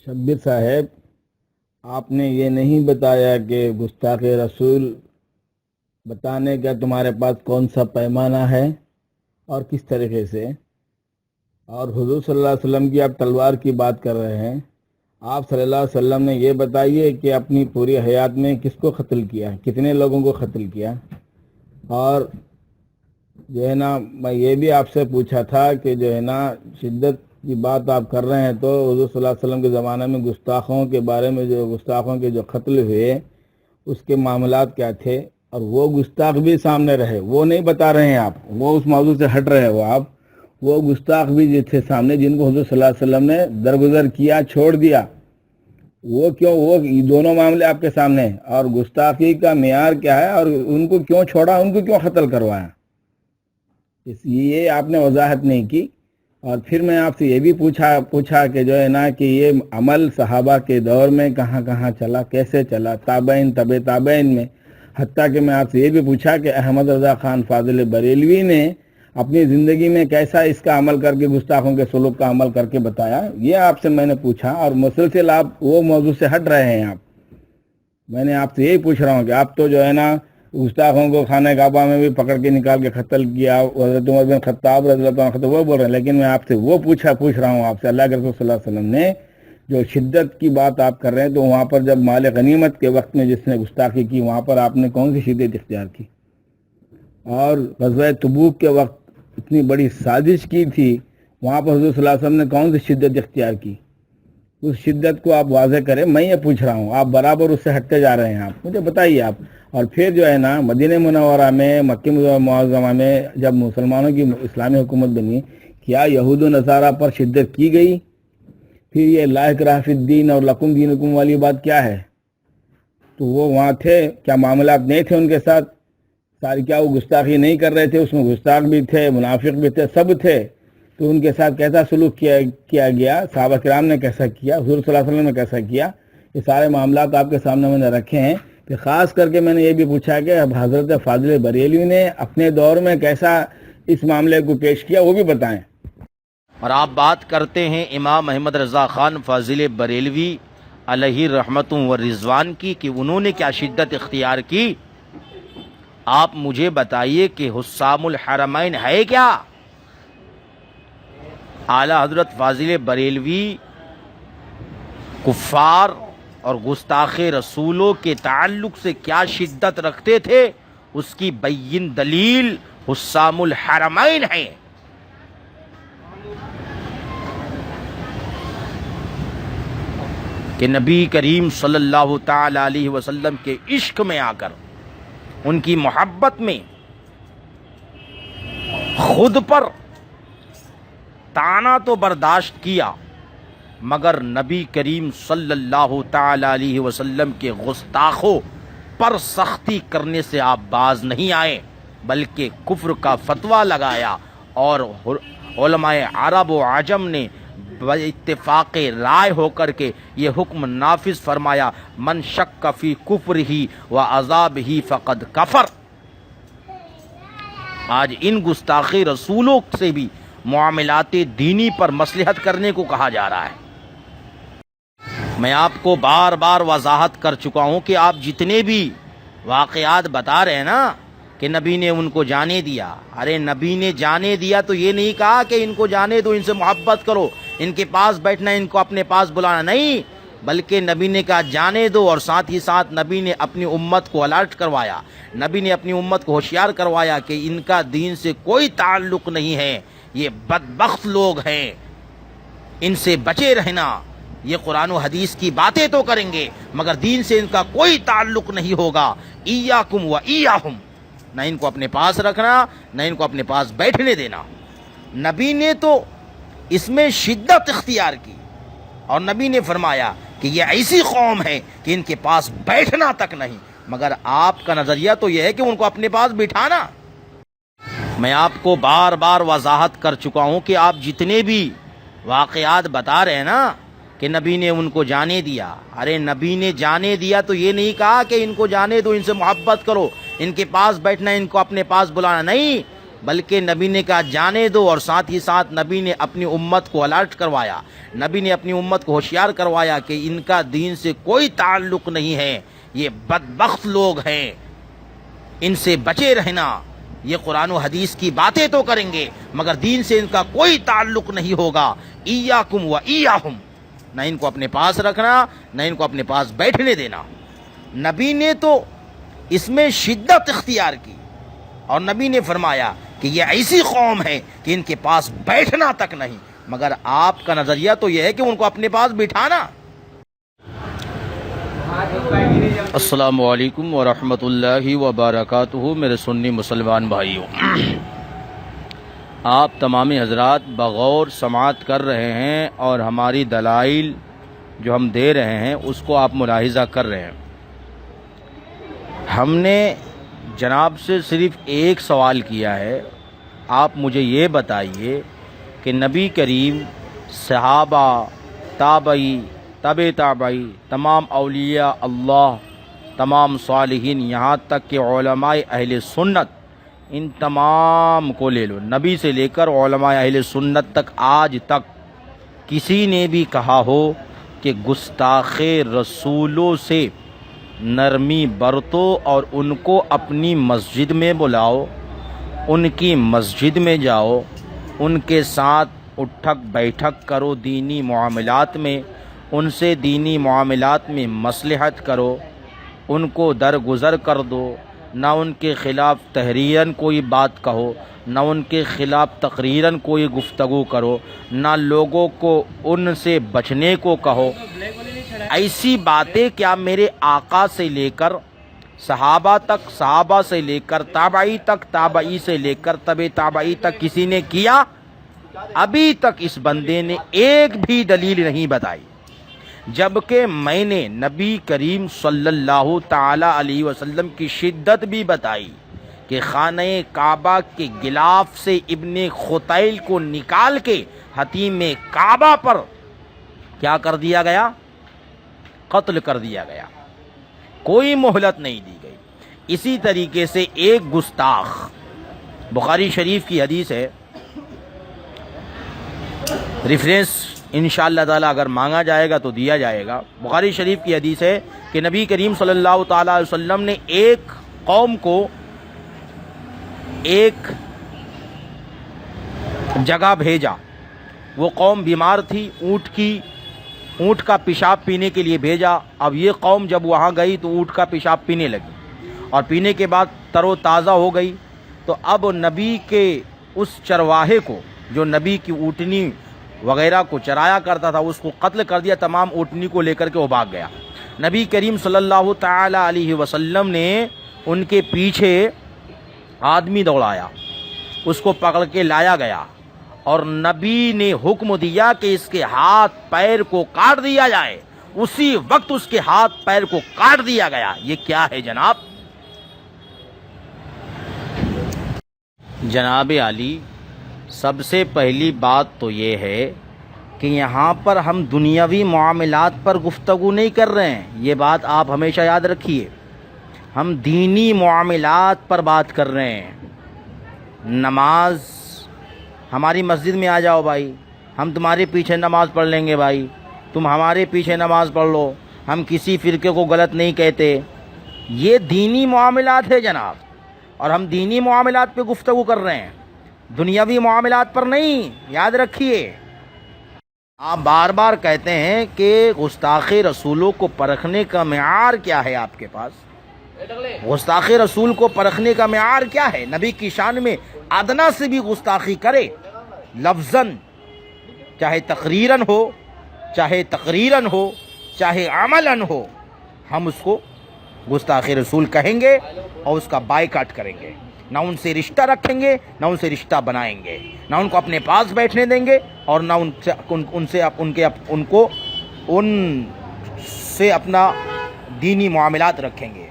شبیر صاحب، آپ نے یہ نہیں بتایا کہ گستاخ رسول بتانے کا تمہارے پاس کون سا پیمانہ ہے اور کس طریقے سے، اور حضور صلی اللہ علیہ وسلم کی آپ تلوار کی بات کر رہے ہیں۔ آپ صلی اللہ علیہ وسلم نے یہ بتائیے کہ اپنی پوری حیات میں کس کو قتل کیا، کتنے لوگوں کو قتل کیا۔ اور جو ہے نا میں یہ بھی آپ سے پوچھا تھا کہ جو ہے نا شدت کی بات آپ کر رہے ہیں تو حضور صلی اللہ علیہ وسلم کے زمانے میں گستاخوں کے بارے میں، جو گستاخوں کے جو قتل ہوئے اس کے معاملات کیا تھے، اور وہ گستاخ بھی سامنے رہے، وہ نہیں بتا رہے ہیں آپ، وہ اس موضوع سے ہٹ رہے ہو آپ۔ وہ گستاخ بھی جو تھے سامنے، جن کو حضور صلی اللہ علیہ وسلم نے درگزر کیا، چھوڑ دیا، وہ کیوں، وہ دونوں معاملے آپ کے سامنے ہیں، اور گستاخی کا معیار کیا ہے، اور ان کو کیوں چھوڑا، ان کو کیوں قتل کروایا، اس لیے آپ نے وضاحت نہیں کی۔ اور پھر میں آپ سے یہ بھی پوچھا کہ جو ہے نا کہ یہ عمل صحابہ کے دور میں کہاں کہاں چلا، کیسے چلا، تابعین، طبع تابعین میں، حتیٰ کہ میں آپ سے یہ بھی پوچھا کہ احمد رضا خان فاضل بریلوی نے اپنی زندگی میں کیسا اس کا عمل کر کے، گستاخوں کے سلوک کا عمل کر کے بتایا، یہ آپ سے میں نے پوچھا، اور مسلسل آپ وہ موضوع سے ہٹ رہے ہیں آپ۔ میں نے آپ سے یہی پوچھ رہا ہوں کہ آپ تو جو ہے نا گستاخوں کو خانہ کعبہ میں بھی پکڑ کے نکال کے قتل کیا، حضرت عمر بن خطاب رضی اللہ عنہ وہ بول رہے ہیں، لیکن میں آپ سے وہ پوچھ رہا ہوں آپ سے، اللہ کے رسول صلی اللہ علیہ وسلم نے جو شدت کی بات آپ کر رہے ہیں، تو وہاں پر جب مال غنیمت کے وقت میں جس نے گستاخی کی، وہاں پر آپ نے کون سی شدت اختیار کی؟ اور غزوہ تبوک کے وقت اتنی بڑی سازش کی تھی، وہاں پر حضور صلی اللہ علیہ وسلم نے کون سی شدت اختیار کی؟ اس شدت کو آپ واضح کریں، میں یہ پوچھ رہا ہوں، آپ برابر اس سے ہٹتے جا رہے ہیں، آپ مجھے بتائیے آپ۔ اور پھر جو ہے نا مدینہ منورہ میں، مکہ معظمہ میں جب مسلمانوں کی اسلامی حکومت بنی، کیا یہود و نصارہ پر شدت کی گئی؟ پھر یہ لا اکراہ فی الدین اور لکم دینکم والی بات کیا ہے؟ تو وہ وہاں تھے، کیا معاملات نہیں تھے ان کے ساتھ ساری؟ کیا وہ گستاخی نہیں کر رہے تھے؟ اس میں گستاخ بھی تھے، منافق بھی تھے، سب تھے، تو ان کے ساتھ کیسا سلوک کیا گیا؟ صحابہ کرام نے کیسا کیا؟ حضور صلی اللہ علیہ وسلم نے کیسا کیا؟ یہ سارے معاملات آپ کے سامنے میں نے رکھے ہیں۔ کہ خاص کر کے میں نے یہ بھی پوچھا کہ حضرت فاضل بریلوی نے اپنے دور میں کیسا اس معاملے کو پیش کیا، وہ بھی بتائیں۔ اور آپ بات کرتے ہیں امام احمد رضا خان فاضل بریلوی علیہ رحمت و رضوان کی کہ انہوں نے کیا شدت اختیار کی۔ آپ مجھے بتائیے کہ حسام الحرمین ہے کیا؟ اعلیٰ حضرت فاضل بریلوی کفار اور گستاخ رسولوں کے تعلق سے کیا شدت رکھتے تھے، اس کی بین دلیل حسام الحرمین ہے۔ کہ نبی کریم صلی اللہ تعالی علیہ وسلم کے عشق میں آ کر، ان کی محبت میں خود پر طعنہ تو برداشت کیا، مگر نبی کریم صلی اللہ تعالی علیہ وسلم کے گستاخوں پر سختی کرنے سے آپ باز نہیں آئے، بلکہ کفر کا فتویٰ لگایا، اور علماء عرب و عجم نے اتفاق رائے ہو کر کے یہ حکم نافذ فرمایا، من شک فی کفرہ و عذابہ فقد کفر۔ آج ان گستاخی رسولوں سے بھی معاملات دینی پر مصلحت کرنے کو کہا جا رہا ہے۔ میں آپ کو بار بار وضاحت کر چکا ہوں کہ آپ جتنے بھی واقعات بتا رہے ہیں نا کہ نبی نے ان کو جانے دیا، ارے نبی نے جانے دیا تو یہ نہیں کہا کہ ان کو جانے دو، ان سے محبت کرو، ان کے پاس بیٹھنا، ان کو اپنے پاس بلانا، نہیں، بلکہ نبی نے کہا جانے دو، اور ساتھ ہی ساتھ نبی نے اپنی امت کو الرٹ کروایا، نبی نے اپنی امت کو ہوشیار کروایا کہ ان کا دین سے کوئی تعلق نہیں ہے، یہ بدبخت لوگ ہیں، ان سے بچے رہنا، یہ قرآن و حدیث کی باتیں تو کریں گے مگر دین سے ان کا کوئی تعلق نہیں ہوگا، ایاکم و ایاہم، نہ ان کو اپنے پاس رکھنا، نہ ان کو اپنے پاس بیٹھنے دینا۔ نبی نے تو اس میں شدت اختیار کی، اور نبی نے فرمایا کہ یہ ایسی قوم ہے کہ ان کے پاس بیٹھنا تک نہیں، مگر آپ کا نظریہ تو یہ ہے کہ ان کو اپنے پاس بٹھانا۔ میں آپ کو بار بار وضاحت کر چکا ہوں کہ آپ جتنے بھی واقعات بتا رہے ہیں نا کہ نبی نے ان کو جانے دیا، ارے نبی نے جانے دیا تو یہ نہیں کہا کہ ان کو جانے دو، ان سے محبت کرو، ان کے پاس بیٹھنا، ان کو اپنے پاس بلانا، نہیں، بلکہ نبی نے کہا جانے دو، اور ساتھ ہی ساتھ نبی نے اپنی امت کو الرٹ کروایا، نبی نے اپنی امت کو ہوشیار کروایا کہ ان کا دین سے کوئی تعلق نہیں ہے، یہ بدبخت لوگ ہیں، ان سے بچے رہنا، یہ قرآن و حدیث کی باتیں تو کریں گے مگر دین سے ان کا کوئی تعلق نہیں ہوگا، ایاکم و ایاہم، نہ ان کو اپنے پاس رکھنا نہ ان کو اپنے پاس بیٹھنے دینا۔ نبی نے تو اس میں شدت اختیار کی، اور نبی نے فرمایا کہ یہ ایسی قوم ہے کہ ان کے پاس بیٹھنا تک نہیں، مگر آپ کا نظریہ تو یہ ہے کہ ان کو اپنے پاس بٹھانا۔ السلام علیکم ورحمۃ اللہ وبرکاتہ۔ میرے سنی مسلمان بھائیوں، آپ تمام حضرات بغور سماعت کر رہے ہیں اور ہماری دلائل جو ہم دے رہے ہیں اس کو آپ ملاحظہ کر رہے ہیں۔ ہم نے جناب سے صرف ایک سوال کیا ہے، آپ مجھے یہ بتائیے کہ نبی کریم، صحابہ، تابعی، تابعی، تمام اولیاء اللہ، تمام صالحین، یہاں تک کہ علماء اہل سنت، ان تمام کو لے لو، نبی سے لے کر علماء اہل سنت تک، آج تک کسی نے بھی کہا ہو کہ گستاخ رسولوں سے نرمی برتو اور ان کو اپنی مسجد میں بلاؤ، ان کی مسجد میں جاؤ، ان کے ساتھ اٹھک بیٹھک کرو، دینی معاملات میں ان سے دینی معاملات میں مصلحت کرو، ان کو درگزر کر دو، نہ ان کے خلاف تحریراً کوئی بات کہو، نہ ان کے خلاف تقریراً کوئی گفتگو کرو، نہ لوگوں کو ان سے بچنے کو کہو۔ ایسی باتیں کیا میرے آقا سے لے کر صحابہ تک، صحابہ سے لے کر تابعی تک، تابعی سے لے کر تابعی تک کسی نے کیا؟ ابھی تک اس بندے نے ایک بھی دلیل نہیں بتائی، جبکہ میں نے نبی کریم صلی اللہ تعالی علیہ وسلم کی شدت بھی بتائی کہ خانہ کعبہ کے غلاف سے ابن خطیل کو نکال کے حتیم کعبہ پر کیا کر دیا گیا؟ قتل کر دیا گیا، کوئی مہلت نہیں دی گئی۔ اسی طریقے سے ایک گستاخ، بخاری شریف کی حدیث ہے، ریفرنس انشاءاللہ تعالی اگر مانگا جائے گا تو دیا جائے گا۔ بخاری شریف کی حدیث ہے کہ نبی کریم صلی اللہ تعالی علیہ وسلم نے ایک قوم کو ایک جگہ بھیجا، وہ قوم بیمار تھی، اونٹ کا پیشاب پینے کے لیے بھیجا۔ اب یہ قوم جب وہاں گئی تو اونٹ کا پیشاب پینے لگی، اور پینے کے بعد تر و تازہ ہو گئی۔ تو اب نبی کے اس چرواہے کو، جو نبی کی اونٹنی وغیرہ کو چرایا کرتا تھا، اس کو قتل کر دیا، تمام اونٹنی کو لے کر کے وہ بھاگ گیا۔ نبی کریم صلی اللہ تعالی علیہ وسلم نے ان کے پیچھے آدمی دوڑایا، اس کو پکڑ کے لایا گیا، اور نبی نے حکم دیا کہ اس کے ہاتھ پیر کو کاٹ دیا جائے۔ اسی وقت اس کے ہاتھ پیر کو کاٹ دیا گیا۔ یہ کیا ہے جناب؟ جناب علی، سب سے پہلی بات تو یہ ہے کہ یہاں پر ہم دنیاوی معاملات پر گفتگو نہیں کر رہے ہیں، یہ بات آپ ہمیشہ یاد رکھیے۔ ہم دینی معاملات پر بات کر رہے ہیں۔ نماز، ہماری مسجد میں آ جاؤ بھائی، ہم تمہارے پیچھے نماز پڑھ لیں گے بھائی، تم ہمارے پیچھے نماز پڑھ لو، ہم کسی فرقے کو غلط نہیں کہتے۔ یہ دینی معاملات ہے جناب، اور ہم دینی معاملات پہ گفتگو کر رہے ہیں، دنیاوی معاملات پر نہیں، یاد رکھیے۔ آپ بار بار کہتے ہیں کہ گستاخ رسولوں کو پرکھنے کا معیار کیا ہے آپ کے پاس؟ گستاخ رسول کو پرکھنے کا معیار کیا ہے؟ نبی کی شان میں ادنا سے بھی گستاخی کرے، لفظاً، چاہے تقریراً ہو، چاہے تقریراً ہو، چاہے عملاً ہو، ہم اس کو گستاخ رسول کہیں گے اور اس کا بائیکاٹ کریں گے، نہ ان سے رشتہ رکھیں گے، نہ ان سے رشتہ بنائیں گے، نہ ان کو اپنے پاس بیٹھنے دیں گے، اور نہ ان سے اپنا دینی معاملات رکھیں گے۔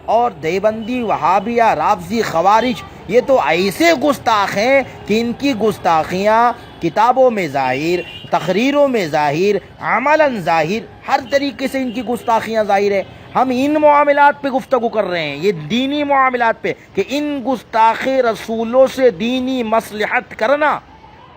اور دیوبندی، وہابیہ، رافضی، خوارج، یہ تو ایسے گستاخ ہیں کہ ان کی گستاخیاں کتابوں میں ظاہر، تقریروں میں ظاہر، عملاً ظاہر، ہر طریقے سے ان کی گستاخیاں ظاہر ہے۔ ہم ان معاملات پہ گفتگو کر رہے ہیں، یہ دینی معاملات پہ، کہ ان گستاخ رسولوں سے دینی مصلحت کرنا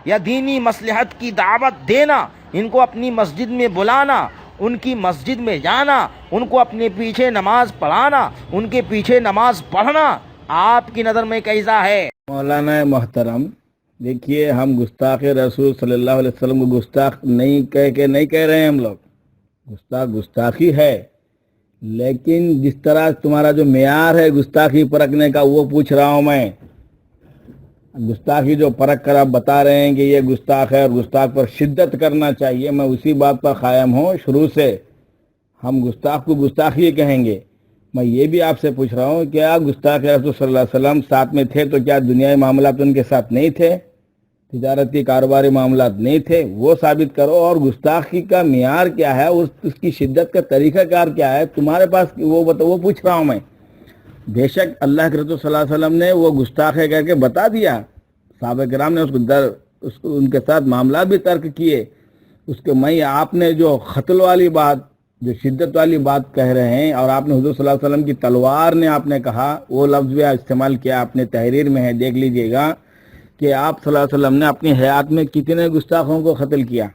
یا دینی مصلحت کی دعوت دینا، ان کو اپنی مسجد میں بلانا، ان کی مسجد میں جانا، ان کو اپنے پیچھے نماز پڑھانا، ان کے پیچھے نماز پڑھنا آپ کی نظر میں کیسا ہے؟ مولانا محترم، دیکھیے ہم گستاخ رسول صلی اللہ علیہ وسلم کو گستاخ نہیں کہہ رہے ہیں ہم لوگ، گستاخی ہے، لیکن جس طرح تمہارا جو معیار ہے گستاخی پرکھنے کا وہ پوچھ رہا ہوں میں۔ گستاخی جو پرکھ کر آپ بتا رہے ہیں کہ یہ گستاخ ہے اور گستاخ پر شدت کرنا چاہیے، میں اسی بات پر قائم ہوں شروع سے۔ ہم گستاخ کو گستاخی کہیں گے۔ میں یہ بھی آپ سے پوچھ رہا ہوں، کیا گستاخ رسول صلی اللہ علیہ وسلم ساتھ میں تھے تو کیا دنیائی معاملات ان کے ساتھ نہیں تھے؟ تجارتی کاروباری معاملات نہیں تھے؟ وہ ثابت کرو۔ اور گستاخی کا معیار کیا ہے، اس کی شدت کا طریقہ کار کیا ہے تمہارے پاس، وہ پوچھ رہا ہوں میں۔ بے شک اللہ کے رسول صلی اللہ علیہ وسلم نے وہ گستاخ ہے کہہ کے بتا دیا، صحابہ کرام نے اس کو ان کے ساتھ معاملات بھی ترک کیے۔ اس کے میں آپ نے جو قتل والی بات، جو شدت والی بات کہہ رہے ہیں، اور آپ نے حضور صلی اللہ علیہ وسلم کی تلوار نے آپ نے کہا، وہ لفظ بھی استعمال کیا آپ نے، تحریر میں ہے، دیکھ لیجئے گا کہ آپ صلی اللہ علیہ وسلم نے اپنی حیات میں کتنے گستاخوں کو قتل کیا،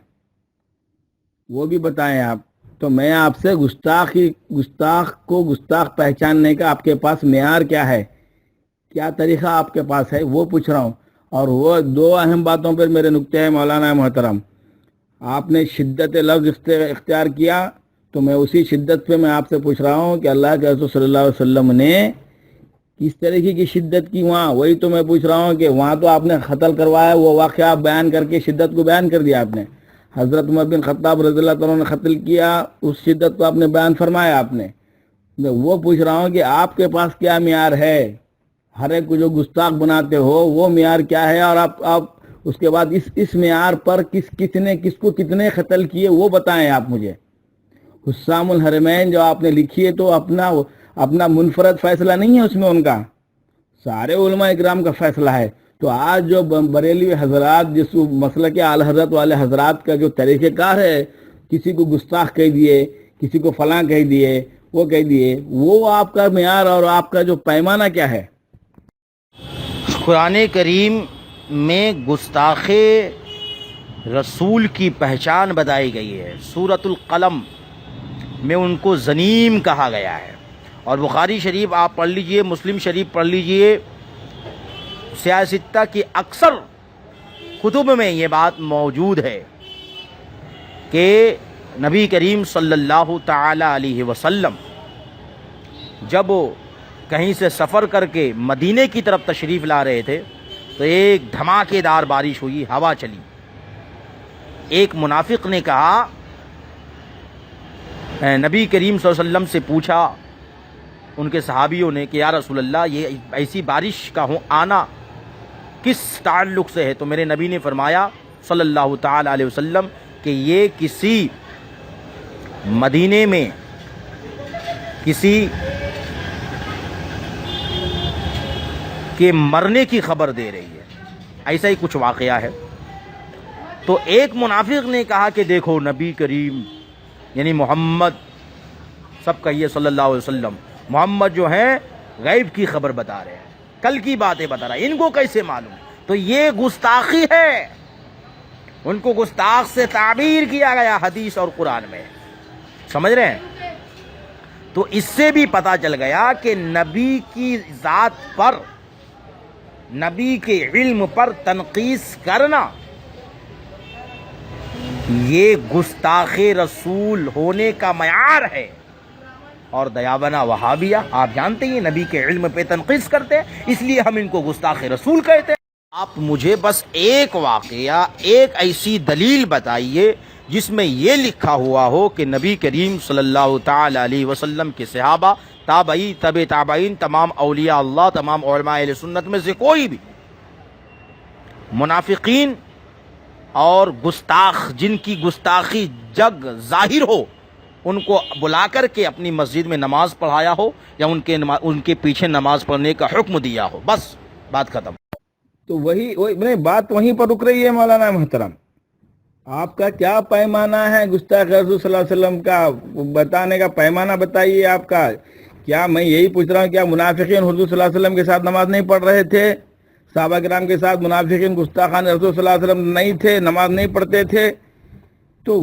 وہ بھی بتائیں آپ۔ تو میں آپ سے گستاخ کو گستاخ پہچاننے کا آپ کے پاس معیار کیا ہے، کیا طریقہ آپ کے پاس ہے، وہ پوچھ رہا ہوں۔ اور وہ دو اہم باتوں پر میرے نکتے ہیں مولانا محترم۔ آپ نے شدت لفظ اختیار کیا، تو میں اسی شدت پہ میں آپ سے پوچھ رہا ہوں کہ اللہ کے رسول صلی اللہ علیہ وسلم نے کس طریقے کی شدت کی وہاں، وہی تو میں پوچھ رہا ہوں کہ وہاں تو آپ نے قتل کروایا، وہ واقعہ بیان کر کے شدت کو بیان کر دیا آپ نے۔ حضرت عمر بن خطاب رضی اللہ تعالیٰ نے قتل کیا، اس شدت کو آپ نے بیان فرمایا آپ نے۔ میں وہ پوچھ رہا ہوں کہ آپ کے پاس کیا معیار ہے، ہر ایک کو جو گستاخ بناتے ہو وہ معیار کیا ہے، اور آپ اس کے بعد اس معیار پر کس کو کتنے قتل کیے وہ بتائیں آپ مجھے۔ حسام الحرمین جو آپ نے لکھی ہے تو اپنا منفرد فیصلہ نہیں ہے اس میں، ان کا سارے علماء اکرام کا فیصلہ ہے۔ تو آج جو بریلوی حضرات جس مسلک کے اعلی حضرت والے حضرات کا جو طریقہ کار ہے، کسی کو گستاخ کہہ دیے، کسی کو فلاں کہہ دیے، وہ کہہ دیے، وہ آپ کا معیار اور آپ کا جو پیمانہ کیا ہے؟ قرآن کریم میں گستاخ رسول کی پہچان بتائی گئی ہے۔ سورۃ القلم میں ان کو زنیم کہا گیا ہے، اور بخاری شریف آپ پڑھ لیجئے، مسلم شریف پڑھ لیجئے، سیاستہ کی اکثر کتب میں یہ بات موجود ہے کہ نبی کریم صلی اللہ تعالی علیہ وسلم جب کہیں سے سفر کر کے مدینے کی طرف تشریف لا رہے تھے تو ایک دھماکے دار بارش ہوئی، ہوا چلی۔ ایک منافق نے کہا، نبی کریم صلی اللہ علیہ وسلم سے پوچھا ان کے صحابیوں نے کہ یا رسول اللہ، یہ ایسی بارش کا آنا کس تعلق سے ہے؟ تو میرے نبی نے فرمایا صلی اللہ تعالی علیہ وسلم کہ یہ کسی مدینے میں کسی کے مرنے کی خبر دے رہی ہے، ایسا ہی کچھ واقعہ ہے۔ تو ایک منافق نے کہا کہ دیکھو نبی کریم یعنی محمد، سب کہیے صلی اللہ علیہ وسلم، محمد جو ہیں غیب کی خبر بتا رہے ہیں، کل کی باتیں بتا رہا ہے، ان کو کیسے معلوم؟ تو یہ گستاخی ہے، ان کو گستاخ سے تعبیر کیا گیا حدیث اور قرآن میں، سمجھ رہے ہیں؟ تو اس سے بھی پتہ چل گیا کہ نبی کی ذات پر، نبی کے علم پر تنقیص کرنا یہ گستاخ رسول ہونے کا معیار ہے۔ اور دیابنا وہابیہ آپ جانتے ہیں نبی کے علم پہ تنقیص کرتے ہیں، اس لیے ہم ان کو گستاخ رسول کہتے ہیں۔ آپ مجھے بس ایک واقعہ، ایک ایسی دلیل بتائیے جس میں یہ لکھا ہوا ہو کہ نبی کریم صلی اللہ تعالی علیہ وسلم کے صحابہ، تابعی، تبع تابعین، تمام اولیاء اللہ، تمام علماء اہل سنت میں سے کوئی بھی منافقین اور گستاخ جن کی گستاخی جگ ظاہر ہو ان کو بلا کر کے اپنی مسجد میں نماز پڑھایا ہو یا ان کے پیچھے نماز پڑھنے کا حکم دیا ہو، بس بات ختم۔ تو وہی بات وہیں پر رک رہی ہے مولانا محترم۔ آپ کا کیا پیمانہ ہے گستاخ رسول صلی اللہ علیہ وسلم کا بتانے کا؟ پیمانہ بتائیے آپ کا. کیا میں یہی پوچھ رہا ہوں، کیا منافقین حضور صلی اللہ علیہ وسلم کے ساتھ نماز نہیں پڑھ رہے تھے؟ صحابہ کرام کے ساتھ منافقین گستاخان رسول صلی اللہ علیہ وسلم نہیں تھے، نماز نہیں پڑھتے تھے؟ تو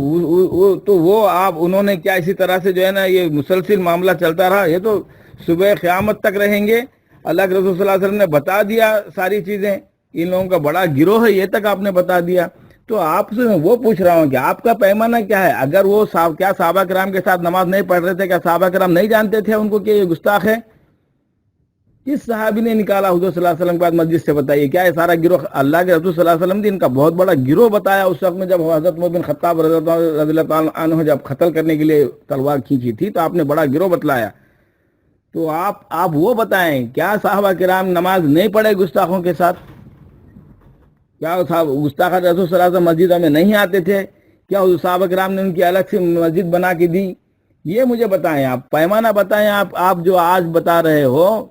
وہ آپ انہوں نے کیا اسی طرح سے جو ہے نا یہ مسلسل معاملہ چلتا رہا؟ یہ تو صبح قیامت تک رہیں گے. اللہ کے رسول صلی اللہ علیہ وسلم نے بتا دیا ساری چیزیں. ان لوگوں کا بڑا گروہ ہے، یہ تک آپ نے بتا دیا. تو آپ سے میں وہ پوچھ رہا ہوں کہ آپ کا پیمانہ کیا ہے؟ اگر وہ کیا صحابہ کرام کے ساتھ نماز نہیں پڑھ رہے تھے، کیا صحابہ کرام نہیں جانتے تھے ان کو کہ یہ گستاخ ہے؟ کس صحابی نے نکالا حضور صلی اللہ علیہ وسلم کے بعد مسجد سے؟ بتائیے. کیا یہ سارا گروہ اللہ کے رسول صلی اللہ علیہ وسلم نے ان کا بہت بڑا گروہ بتایا اس وقت میں، جب حضرت عمر بن خطاب رضی اللہ تعالیٰ عنہ جب قتل کرنے کے لیے تلوار کھینچی تھی تو آپ نے بڑا گروہ بتلایا. تو آپ وہ بتائیں، کیا صحابہ کرام نماز نہیں پڑھے گستاخوں کے ساتھ؟ کیا گستاخ رسول صلی اللہ علیہ وسلم مسجدوں میں نہیں آتے تھے؟ کیا صحابہ کرام نے ان کی الگ سے مسجد بنا کے دی؟ یہ مجھے بتائیں. آپ پیمانہ بتائیں. آپ جو آج بتا رہے ہو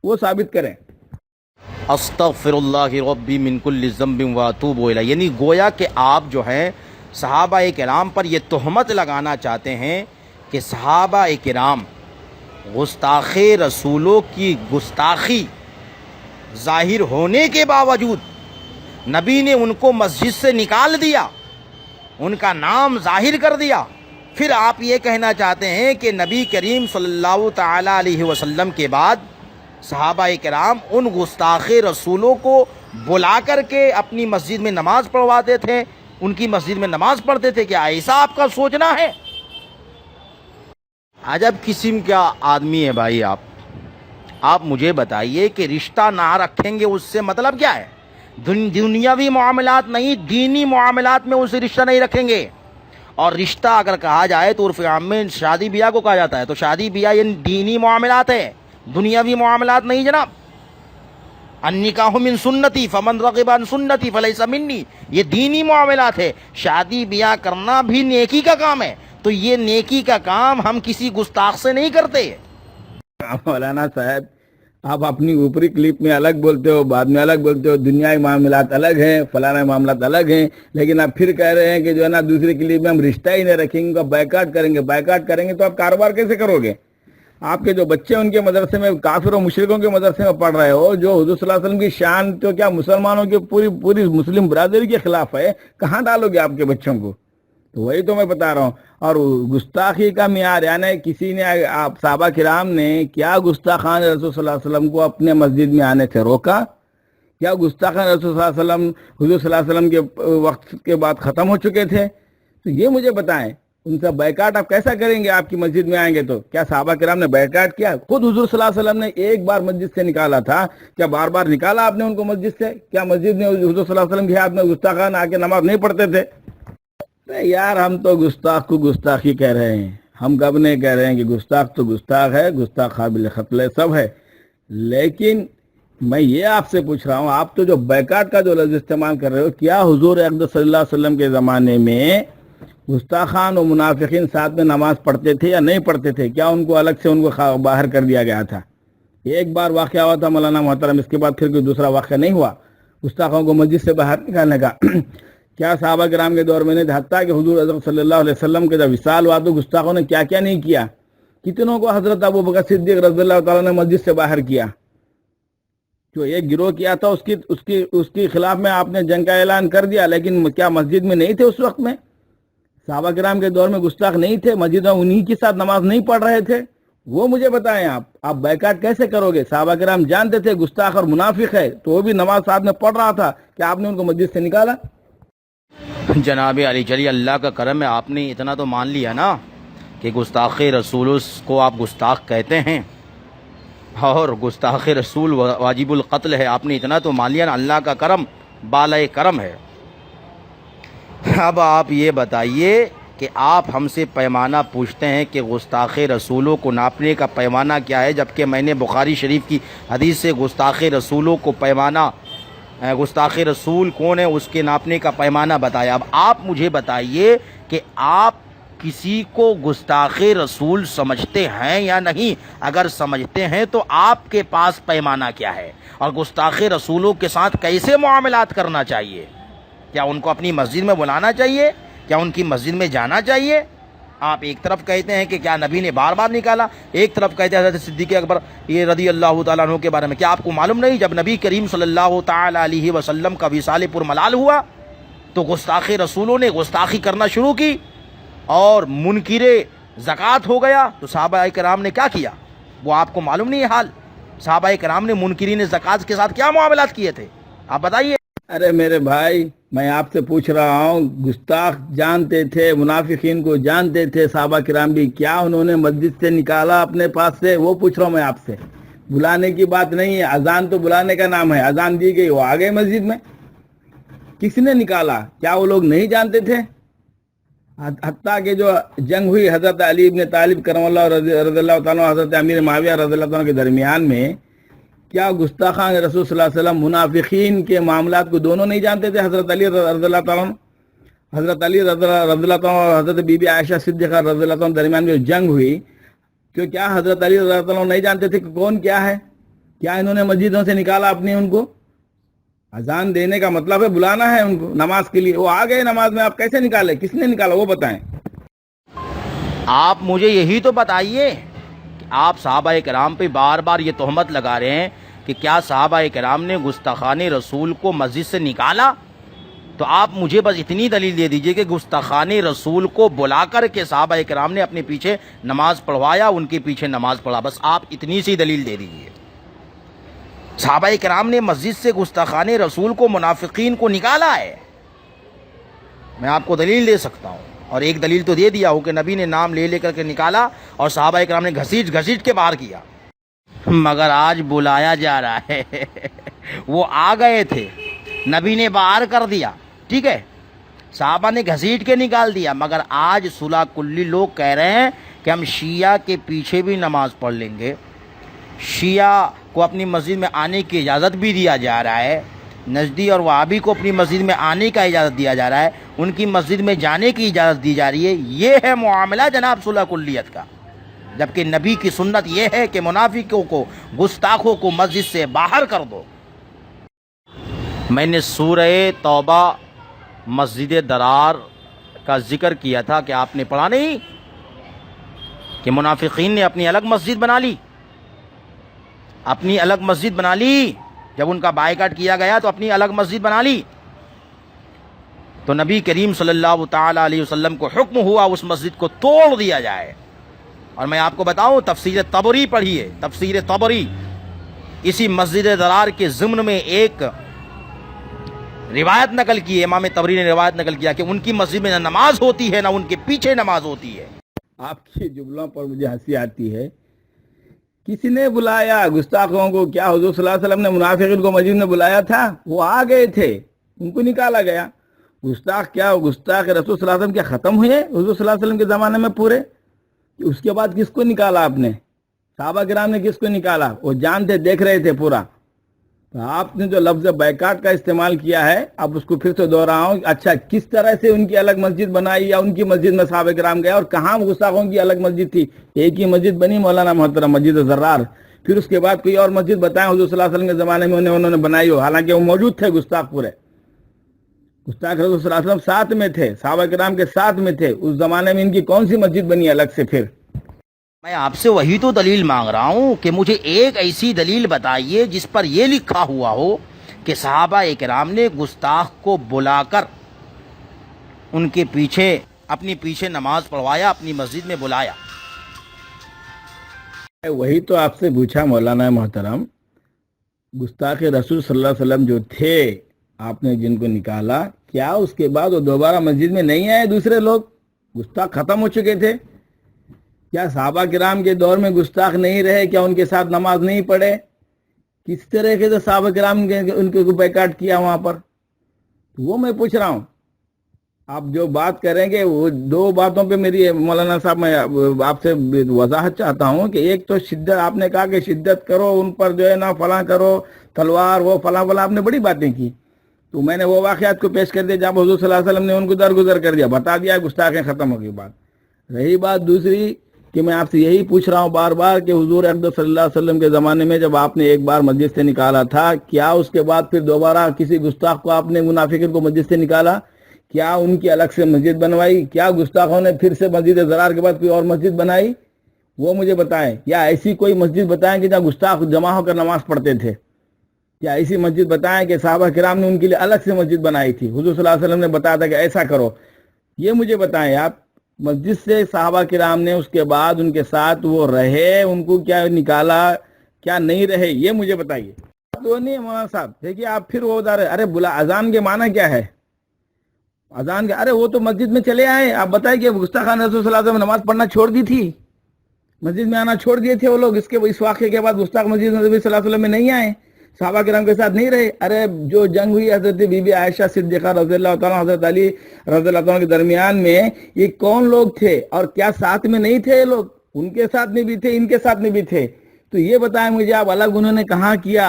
وہ ثابت کریں. استغفر اللہ ربی من کل ذنب واتوب الیہ، یعنی گویا کہ آپ جو ہیں صحابہ کرام پر یہ تہمت لگانا چاہتے ہیں کہ صحابہ کرام گستاخ رسولوں کی گستاخی ظاہر ہونے کے باوجود نبی نے ان کو مسجد سے نکال دیا، ان کا نام ظاہر کر دیا. پھر آپ یہ کہنا چاہتے ہیں کہ نبی کریم صلی اللہ تعالیٰ علیہ وسلم کے بعد صحابہ کرام ان گستاخ رسولوں کو بلا کر کے اپنی مسجد میں نماز پڑھواتے تھے، ان کی مسجد میں نماز پڑھتے تھے. کیا ایسا آپ کا سوچنا ہے؟ عجب قسم کا آدمی ہے بھائی آپ مجھے بتائیے کہ رشتہ نہ رکھیں گے اس سے مطلب کیا ہے؟ دنیاوی معاملات نہیں، دینی معاملات میں ان سے رشتہ نہیں رکھیں گے. اور رشتہ اگر کہا جائے تو عرف عام میں شادی بیاہ کو کہا جاتا ہے، تو شادی بیاہ یہ دینی معاملات ہے، دنیاوی معاملات نہیں جناب. النکاح من سنتی فمن رغب عن سنتی فلیس منی، یہ دینی معاملات ہے. شادی بیاہ کرنا بھی نیکی کا کام ہے، تو یہ نیکی کا کام ہم کسی گستاخ سے نہیں کرتے. مولانا صاحب، آپ اپنی اوپری کلپ میں الگ بولتے ہو، بعد میں الگ بولتے ہو، دنیائی معاملات الگ ہیں، فلانا معاملات الگ ہیں، لیکن آپ پھر کہہ رہے ہیں کہ جو ہے نا دوسری کلپ میں ہم رشتہ ہی نہیں رکھیں گے، بائیکاٹ کریں گے. بائیکاٹ کریں گے تو آپ کاروبار کیسے کرو گے؟ آپ کے جو بچے ان کے مدرسے میں کافر و مشرکوں کے مدرسے میں پڑھ رہے ہو، جو حضور صلی اللہ علیہ وسلم کی شان تو کیا مسلمانوں کی پوری مسلم برادری کے خلاف ہے، کہاں ڈالو گے آپ کے بچوں کو؟ تو وہی تو میں بتا رہا ہوں. اور گستاخی کا معیار یعنی کسی نے صحابہ کرام نے کیا گستاخان رسول صلی اللہ علیہ وسلم کو اپنے مسجد میں آنے سے روکا؟ کیا گستاخان رسول صلی اللہ علیہ وسلم حضور صلی اللہ علیہ وسلم کے وقت کے بعد ختم ہو چکے تھے؟ تو یہ مجھے بتائیں. ان کا بائیکاٹ آپ کیسا کریں گے؟ آپ کی مسجد میں آئیں گے تو کیا صحابہ کرام نے بائیکاٹ کیا؟ خود حضور صلی اللہ علیہ وسلم نے ایک بار مسجد سے نکالا تھا، کیا بار بار نکالا آپ نے ان کو مسجد سے؟ کیا مسجد میں حضور صلی اللہ علیہ وسلم کے ہاتھ میں گستاخان آ کے نماز نہیں پڑھتے تھے؟ یار ہم تو گستاخ کو گستاخی کہہ رہے ہیں، ہم کب نہیں کہہ رہے ہیں کہ گستاخ تو گستاخ ہے، گستاخ قابل قتل ہے، سب ہے. لیکن میں یہ آپ سے پوچھ رہا ہوں، آپ تو جو بائیکاٹ کا جو لفظ استعمال کر رہے ہو، کیا حضور اقدس صلی اللہ علیہ وسلم کے زمانے میں گستاخان و منافقین ساتھ میں نماز پڑھتے تھے یا نہیں پڑھتے تھے؟ کیا ان کو الگ سے ان کو باہر کر دیا گیا تھا؟ ایک بار واقعہ ہوا تھا مولانا محترم، اس کے بعد پھر کوئی دوسرا واقعہ نہیں ہوا گستاخوں کو مسجد سے باہر نکالنے کا. کیا صحابہ کرام کے دور میں نہیں؟ حتیٰ کہ حضور حضرت صلی اللہ علیہ وسلم کے جب وصال ہوا تو گستاخوں نے کیا کیا نہیں کیا. کتنوں کو حضرت ابو بکر صدیق رضی اللہ تعالیٰ نے مسجد سے باہر کیا. جو ایک گروہ کیا تھا اس کے خلاف میں آپ نے جنگ کا اعلان کر دیا، لیکن کیا مسجد میں نہیں تھے اس وقت میں؟ صحابہ کرام کے دور میں گستاخ نہیں تھے؟ مسجد میں انہی کے ساتھ نماز نہیں پڑھ رہے تھے؟ وہ مجھے بتائیں. آپ بائیکاٹ کیسے کرو گے؟ صحابہ کرام جانتے تھے گستاخ اور منافق ہے تو وہ بھی نماز ساتھ میں پڑھ رہا تھا، کیا آپ نے ان کو مسجد سے نکالا؟ جناب علی چلی، اللہ کا کرم ہے، آپ نے اتنا تو مان لیا نا کہ گستاخ رسول کو آپ گستاخ کہتے ہیں اور گستاخ رسول واجب القتل ہے. آپ نے اتنا تو مان لیا نا، اللہ کا کرم بالائے کرم ہے. اب آپ یہ بتائیے کہ آپ ہم سے پیمانہ پوچھتے ہیں کہ گستاخ رسولوں کو ناپنے کا پیمانہ کیا ہے، جبکہ میں نے بخاری شریف کی حدیث سے گستاخ رسولوں کو پیمانہ، گستاخ رسول کون ہے اس کے ناپنے کا پیمانہ بتایا. اب آپ مجھے بتائیے کہ آپ کسی کو گستاخ رسول سمجھتے ہیں یا نہیں؟ اگر سمجھتے ہیں تو آپ کے پاس پیمانہ کیا ہے اور گستاخ رسولوں کے ساتھ کیسے معاملات کرنا چاہیے؟ کیا ان کو اپنی مسجد میں بلانا چاہیے؟ کیا ان کی مسجد میں جانا چاہیے؟ آپ ایک طرف کہتے ہیں کہ کیا نبی نے بار بار نکالا، ایک طرف کہتے ہیں حضرت صدیق اکبر یہ رضی اللہ تعالیٰ عنہ کے بارے میں، کیا آپ کو معلوم نہیں جب نبی کریم صلی اللہ تعالیٰ علیہ وسلم کا وصال پرملال ہوا تو گستاخ رسولوں نے گستاخی کرنا شروع کی اور منکر زکوٰۃ ہو گیا، تو صحابہ کرام نے کیا کیا؟ وہ آپ کو معلوم نہیں ہے حال؟ صحابہ کرام نے منکرین زکوٰۃ کے ساتھ کیا معاملات کیے تھے، آپ بتائیے۔ ارے میرے بھائی، میں آپ سے پوچھ رہا ہوں، گستاخ جانتے تھے، منافقین کو جانتے تھے صحابہ کرام بھی، کیا انہوں نے مسجد سے نکالا اپنے پاس سے؟ وہ پوچھ رہا ہوں میں آپ سے، بلانے کی بات نہیں ہے، اذان تو بلانے کا نام ہے، اذان دی گئی، وہ آ گئے مسجد میں، کس نے نکالا؟ کیا وہ لوگ نہیں جانتے تھے؟ حتیٰ کہ جو جنگ ہوئی حضرت علی ابن طالب کرم اللہ رضی اللہ تعالیٰ حضرت امیر معاویہ رضی اللہ تعالیٰ کے درمیان میں، کیا گستاخان رسول صلی اللہ علیہ وسلم منافقین کے معاملات کو دونوں نہیں جانتے تھے؟ حضرت علی رضی اللہ تعالیٰ حضرت علی رضی اللہ تعالیٰ اور حضرت بی بی عائشہ صدیقہ رضی اللہ تعالیٰ درمیان میں جو جنگ ہوئی، تو کیا حضرت علی رضی اللہ تعالیٰ نہیں جانتے تھے کہ کون کیا ہے؟ کیا انہوں نے مسجدوں سے نکالا اپنی ان کو؟ اذان دینے کا مطلب ہے بلانا ہے ان کو نماز کے لیے، وہ آ گئے نماز میں، آپ کیسے نکالے؟ کس نے نکالا وہ بتائیں۔ آپ مجھے یہی تو بتائیے کہ آپ صحابہ کرام پہ بار بار یہ تہمت لگا رہے ہیں کہ کیا صحابہ کرام نے گستاخان رسول کو مسجد سے نکالا؟ تو آپ مجھے بس اتنی دلیل دے دیجئے کہ گستاخان رسول کو بلا کر کے صحابہ کرام نے اپنے پیچھے نماز پڑھوایا، ان کے پیچھے نماز پڑھا، بس آپ اتنی سی دلیل دے دیجئے۔ صحابہ کرام نے مسجد سے گستاخان رسول کو، منافقین کو نکالا ہے، میں آپ کو دلیل دے سکتا ہوں، اور ایک دلیل تو دے دیا ہوں کہ نبی نے نام لے کر کے نکالا اور صحابہ کرام نے گھسیٹ کے باہر کیا، مگر آج بلایا جا رہا ہے وہ آ گئے تھے، نبی نے باہر کر دیا، ٹھیک ہے، صحابہ نے گھسیٹ کے نکال دیا، مگر آج صلح کلی لوگ کہہ رہے ہیں کہ ہم شیعہ کے پیچھے بھی نماز پڑھ لیں گے، شیعہ کو اپنی مسجد میں آنے کی اجازت بھی دیا جا رہا ہے، نجدی اور وہابی کو اپنی مسجد میں آنے کا اجازت دیا جا رہا ہے، ان کی مسجد میں جانے کی اجازت دی جا رہی ہے۔ یہ ہے معاملہ جناب صلح کلیت کا، جبکہ نبی کی سنت یہ ہے کہ منافقوں کو، گستاخوں کو مسجد سے باہر کر دو۔ میں نے سورہ توبہ مسجد درار کا ذکر کیا تھا کہ آپ نے پڑھا نہیں کہ منافقین نے اپنی الگ مسجد بنا لی، اپنی الگ مسجد بنا لی، جب ان کا بائیکاٹ کیا گیا تو اپنی الگ مسجد بنا لی، تو نبی کریم صلی اللہ تعالیٰ علیہ وسلم کو حکم ہوا اس مسجد کو توڑ دیا جائے۔ اور میں آپ کو بتاؤں، تفسیر طبری پڑھیے، تفسیر طبری، اسی مسجد درار کے ضمن میں ایک روایت نقل کی ہے، امام طبری نے روایت نقل کیا کہ ان کی مسجد میں نہ نماز ہوتی ہے نہ ان کے پیچھے نماز ہوتی ہے۔ آپ کی جملوں پر مجھے ہنسی آتی ہے، کسی نے بلایا گستاخوں کو؟ کیا حضور صلی اللہ علیہ وسلم نے منافقین کو مسجد میں بلایا تھا؟ وہ آ گئے تھے، ان کو نکالا گیا۔ گستاخ کیا گستاخ رسول صلی اللہ علیہ وسلم کیا ختم ہوئے حضور صلی اللہ علیہ وسلم کے زمانے میں پورے؟ اس کے بعد کس کو نکالا آپ نے؟ صحابہ کرام نے کس کو نکالا؟ وہ جانتے، دیکھ رہے تھے پورا۔ تو آپ نے جو لفظ بیکاٹ کا استعمال کیا ہے، اب اس کو پھر سے دوہراؤں، اچھا کس طرح سے ان کی الگ مسجد بنائی، یا ان کی مسجد میں صحابہ کرام گئے، اور کہاں گستاخوں کی الگ مسجد تھی؟ ایک ہی مسجد بنی مولانا محترم، مسجد زرار، پھر اس کے بعد کوئی اور مسجد بتائیں حضور صلی اللہ علیہ وسلم کے زمانے میں انہوں نے بنائی ہو، حالانکہ وہ موجود تھے گستاخ پورے۔ گستاخ رسول صلی اللہ علیہ وسلم ساتھ میں تھے، صحابہ کرام کے ساتھ میں تھے، اس زمانے میں ان کی کون سی مسجد بنی الگ سے؟ پھر میں آپ سے وہی تو دلیل مانگ رہا ہوں کہ مجھے ایک ایسی دلیل بتائیے جس پر یہ لکھا ہوا ہو کہ صحابہ اکرام نے گستاخ کو بلا کر ان کے پیچھے، اپنی پیچھے نماز پڑھوایا، اپنی مسجد میں بلایا۔ وہی تو آپ سے پوچھا مولانا محترم، گستاخ رسول صلی اللہ علیہ وسلم جو تھے، آپ نے جن کو نکالا، کیا اس کے بعد وہ دوبارہ مسجد میں نہیں آئے؟ دوسرے لوگ گستاخ ختم ہو چکے تھے؟ کیا صحابہ کرام کے دور میں گستاخ نہیں رہے؟ کیا ان کے ساتھ نماز نہیں پڑھے؟ کس طرح سے صحابہ کرام ان کو بیکاٹ کیا وہاں پر؟ وہ میں پوچھ رہا ہوں۔ آپ جو بات کریں گے، وہ دو باتوں پہ میری مولانا صاحب میں آپ سے وضاحت چاہتا ہوں کہ ایک تو شدت، آپ نے کہا کہ شدت کرو ان پر، جو ہے نا فلاں کرو، تلوار، وہ فلاں فلاں، آپ نے بڑی باتیں کی، تو میں نے وہ واقعات کو پیش کر دیا جب حضور صلی اللہ علیہ وسلم نے ان کو درگزر کر دیا، بتا دیا گستاخیں ختم ہو گئی۔ بات رہی، بات دوسری کہ میں آپ سے یہی پوچھ رہا ہوں بار بار کہ حضور اقدس صلی اللہ علیہ وسلم کے زمانے میں جب آپ نے ایک بار مسجد سے نکالا تھا، کیا اس کے بعد پھر دوبارہ کسی گستاخ کو آپ نے منافقین کو مسجد سے نکالا؟ کیا ان کی الگ سے مسجد بنوائی؟ کیا گستاخوں نے پھر سے مسجد ضرار کے بعد کوئی اور مسجد بنائی؟ وہ مجھے بتائیں، یا ایسی کوئی مسجد بتائیں کہ جہاں گستاخ جمع ہو کر نماز پڑھتے تھے، یا ایسی مسجد بتائیں کہ صحابہ کرام نے ان کے لیے الگ سے مسجد بنائی تھی، حضور صلی اللہ علیہ وسلم نے بتایا تھا کہ ایسا کرو؟ یہ مجھے بتائیں آپ، مسجد سے صحابہ کرام نے اس کے بعد ان کے ساتھ وہ رہے، ان کو کیا نکالا، کیا نہیں رہے، یہ مجھے بتائیے۔ تو نہیں مولانا صاحب، دیکھیے آپ پھر وہ ادھر، ارے بلا اذان کے معنی کیا ہے؟ اذان کے، ارے وہ تو مسجد میں چلے آئے، آپ بتائیں کہ گستاخان رسول صلی اللہ علیہ وسلم نے نماز پڑھنا چھوڑ دی تھی، مسجد میں آنا چھوڑ دیے تھے وہ لوگ، اس واقعے کے بعد گستاخ مسجد نبی صلی اللہ علیہ وسلم میں نہیں آئے، صحابہ کرام کے ساتھ نہیں رہے۔ ارے جو جنگ ہوئی حضرت بی بی عائشہ صدیقہ رضی اللہ تعالیٰ حضرت علی رضی اللہ تعالیٰ کے درمیان میں، یہ کون لوگ تھے اور کیا ساتھ میں نہیں تھے؟ یہ لوگ ان کے ساتھ میں بھی تھے، ان کے ساتھ میں بھی تھے۔ تو یہ بتائیں مجھے آپ، الگ انہوں نے کہاں کیا؟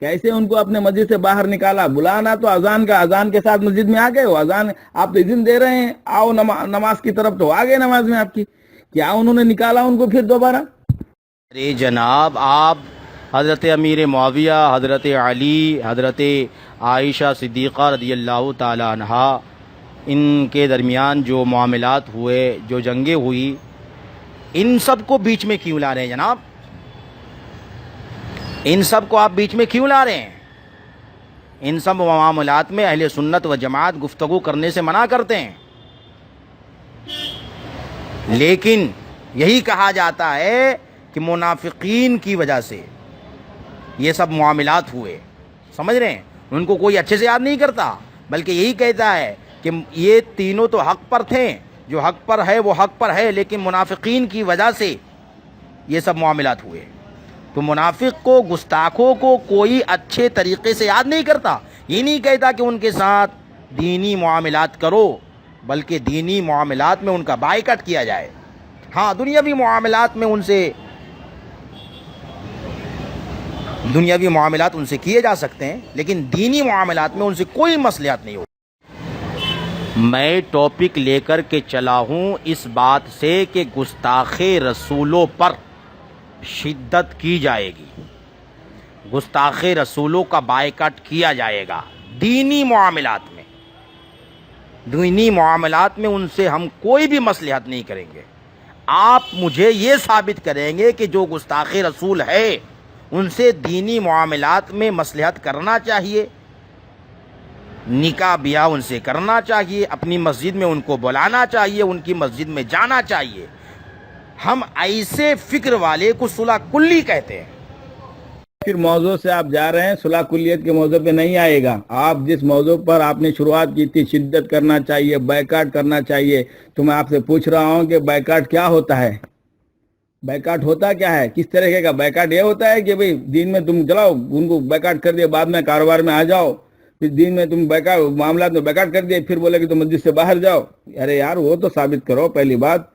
کیسے ان کو اپنے مسجد سے باہر نکالا؟ بلانا تو اذان کا، اذان کے ساتھ مسجد میں آ گئے ہو، اذان آپ تو اذن دے رہے ہیں آؤ نماز کی طرف، تو آ گئے نماز میں آپ کی، کیا انہوں نے نکالا ان کو پھر دوبارہ؟ ارے جناب، آپ حضرت امیر معاویہ، حضرت علی، حضرت عائشہ صدیقہ رضی اللہ تعالی عنہا، ان کے درمیان جو معاملات ہوئے، جو جنگیں ہوئی، ان سب کو بیچ میں کیوں لا رہے ہیں جناب؟ ان سب کو آپ بیچ میں کیوں لا رہے ہیں؟ ان سب معاملات میں اہل سنت و جماعت گفتگو کرنے سے منع کرتے ہیں، لیکن یہی کہا جاتا ہے کہ منافقین کی وجہ سے یہ سب معاملات ہوئے، سمجھ رہے ہیں؟ ان کو کوئی اچھے سے یاد نہیں کرتا، بلکہ یہی کہتا ہے کہ یہ تینوں تو حق پر تھے، جو حق پر ہے وہ حق پر ہے، لیکن منافقین کی وجہ سے یہ سب معاملات ہوئے۔ تو منافق کو، گستاخوں کو کوئی اچھے طریقے سے یاد نہیں کرتا، یہ نہیں کہتا کہ ان کے ساتھ دینی معاملات کرو، بلکہ دینی معاملات میں ان کا بائیکاٹ کیا جائے۔ ہاں، دنیاوی معاملات میں دنیاوی معاملات ان سے کیے جا سکتے ہیں، لیکن دینی معاملات میں ان سے کوئی مصلحت نہیں ہوتی۔ میں ٹاپک لے کر کے چلا ہوں اس بات سے کہ گستاخ رسولوں پر شدت کی جائے گی، گستاخ رسولوں کا بائیکاٹ کیا جائے گا دینی معاملات میں۔ دینی معاملات میں ان سے ہم کوئی بھی مصلحت نہیں کریں گے۔ آپ مجھے یہ ثابت کریں گے کہ جو گستاخ رسول ہے ان سے دینی معاملات میں مصلحت کرنا چاہیے، نکاح بیاہ ان سے کرنا چاہیے، اپنی مسجد میں ان کو بلانا چاہیے، ان کی مسجد میں جانا چاہیے۔ ہم ایسے فکر والے کو صلح کلی کہتے ہیں۔ پھر موضوع سے آپ جا رہے ہیں، صلح کلیت کے موضوع پہ نہیں آئے گا۔ آپ جس موضوع پر آپ نے شروعات کی تھی، شدت کرنا چاہیے، بائیکاٹ کرنا چاہیے، تو میں آپ سے پوچھ رہا ہوں کہ بائیکاٹ کیا ہوتا ہے؟ بائیکاٹ ہوتا کیا ہے؟ کس طرح کا بائیکاٹ؟ یہ ہوتا ہے کہ بھئی دین میں تم چلاؤ، ان کو بائیکاٹ کر دیا، بعد میں کاروبار میں آ جاؤ، پھر دین میں تم معاملات میں بائیکاٹ کر دیا، پھر بولے کہ تم مسجد سے باہر جاؤ۔ ارے یار، وہ تو ثابت کرو پہلی بات۔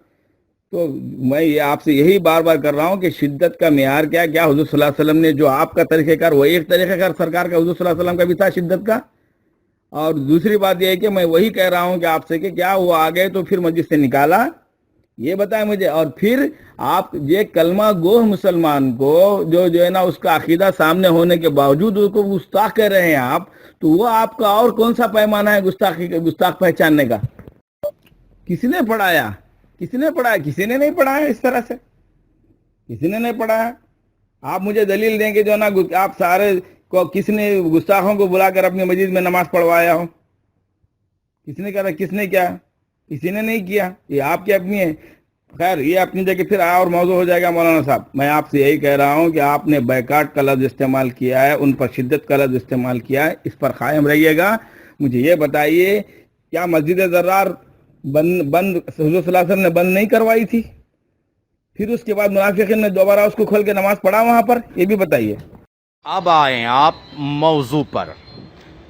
تو میں یہ آپ سے یہی بار بار کر رہا ہوں کہ شدت کا معیار کیا حضور صلی اللہ علیہ وسلم نے جو آپ کا طریقہ کار، وہ ایک طریقہ کار سرکار کا حضور صلی اللہ علیہ وسلم کا بھی تھا شدت کا۔ اور دوسری بات یہ ہے کہ میں وہی کہہ رہا ہوں کہ آپ سے کہ کیا وہ آ گئے تو پھر مسجد سے نکالا؟ یہ بتائیں مجھے۔ اور پھر آپ یہ کلمہ گوہ مسلمان کو جو ہے نا، اس کا عقیدہ سامنے ہونے کے باوجود اس کو گستاخ کہہ رہے ہیں آپ، تو وہ آپ کا اور کون سا پیمانہ ہے گستاخ پہچاننے کا؟ کسی نے پڑھایا؟ کسی نے پڑھایا؟ کسی نے نہیں پڑھایا اس طرح سے، کسی نے نہیں پڑھایا۔ آپ مجھے دلیل دیں کہ جو نا آپ سارے کو کس نے گستاخوں کو بلا کر اپنی مسجد میں نماز پڑھوایا ہو؟ کس نے کہا؟ کس نے کیا؟ کسی نے نہیں کیا۔ یہ آپ کی اپنی ہے۔ خیر، یہ اپنی جگہ پھر اور موضوع ہو جائے گا مولانا صاحب۔ میں آپ سے یہی کہہ رہا ہوں کہ آپ نے بائیکاٹ کا لفظ استعمال کیا ہے، ان پر شدت کا لفظ استعمال کیا ہے، اس پر قائم رہیے گا۔ مجھے یہ بتائیے، کیا مسجد ضرار بند حضور صلی اللہ علیہ وسلم نے بند نہیں کروائی تھی؟ پھر اس کے بعد منافقین نے دوبارہ اس کو کھول کے نماز پڑھا وہاں پر؟ یہ بھی بتائیے۔ اب آئیں آپ موضوع پر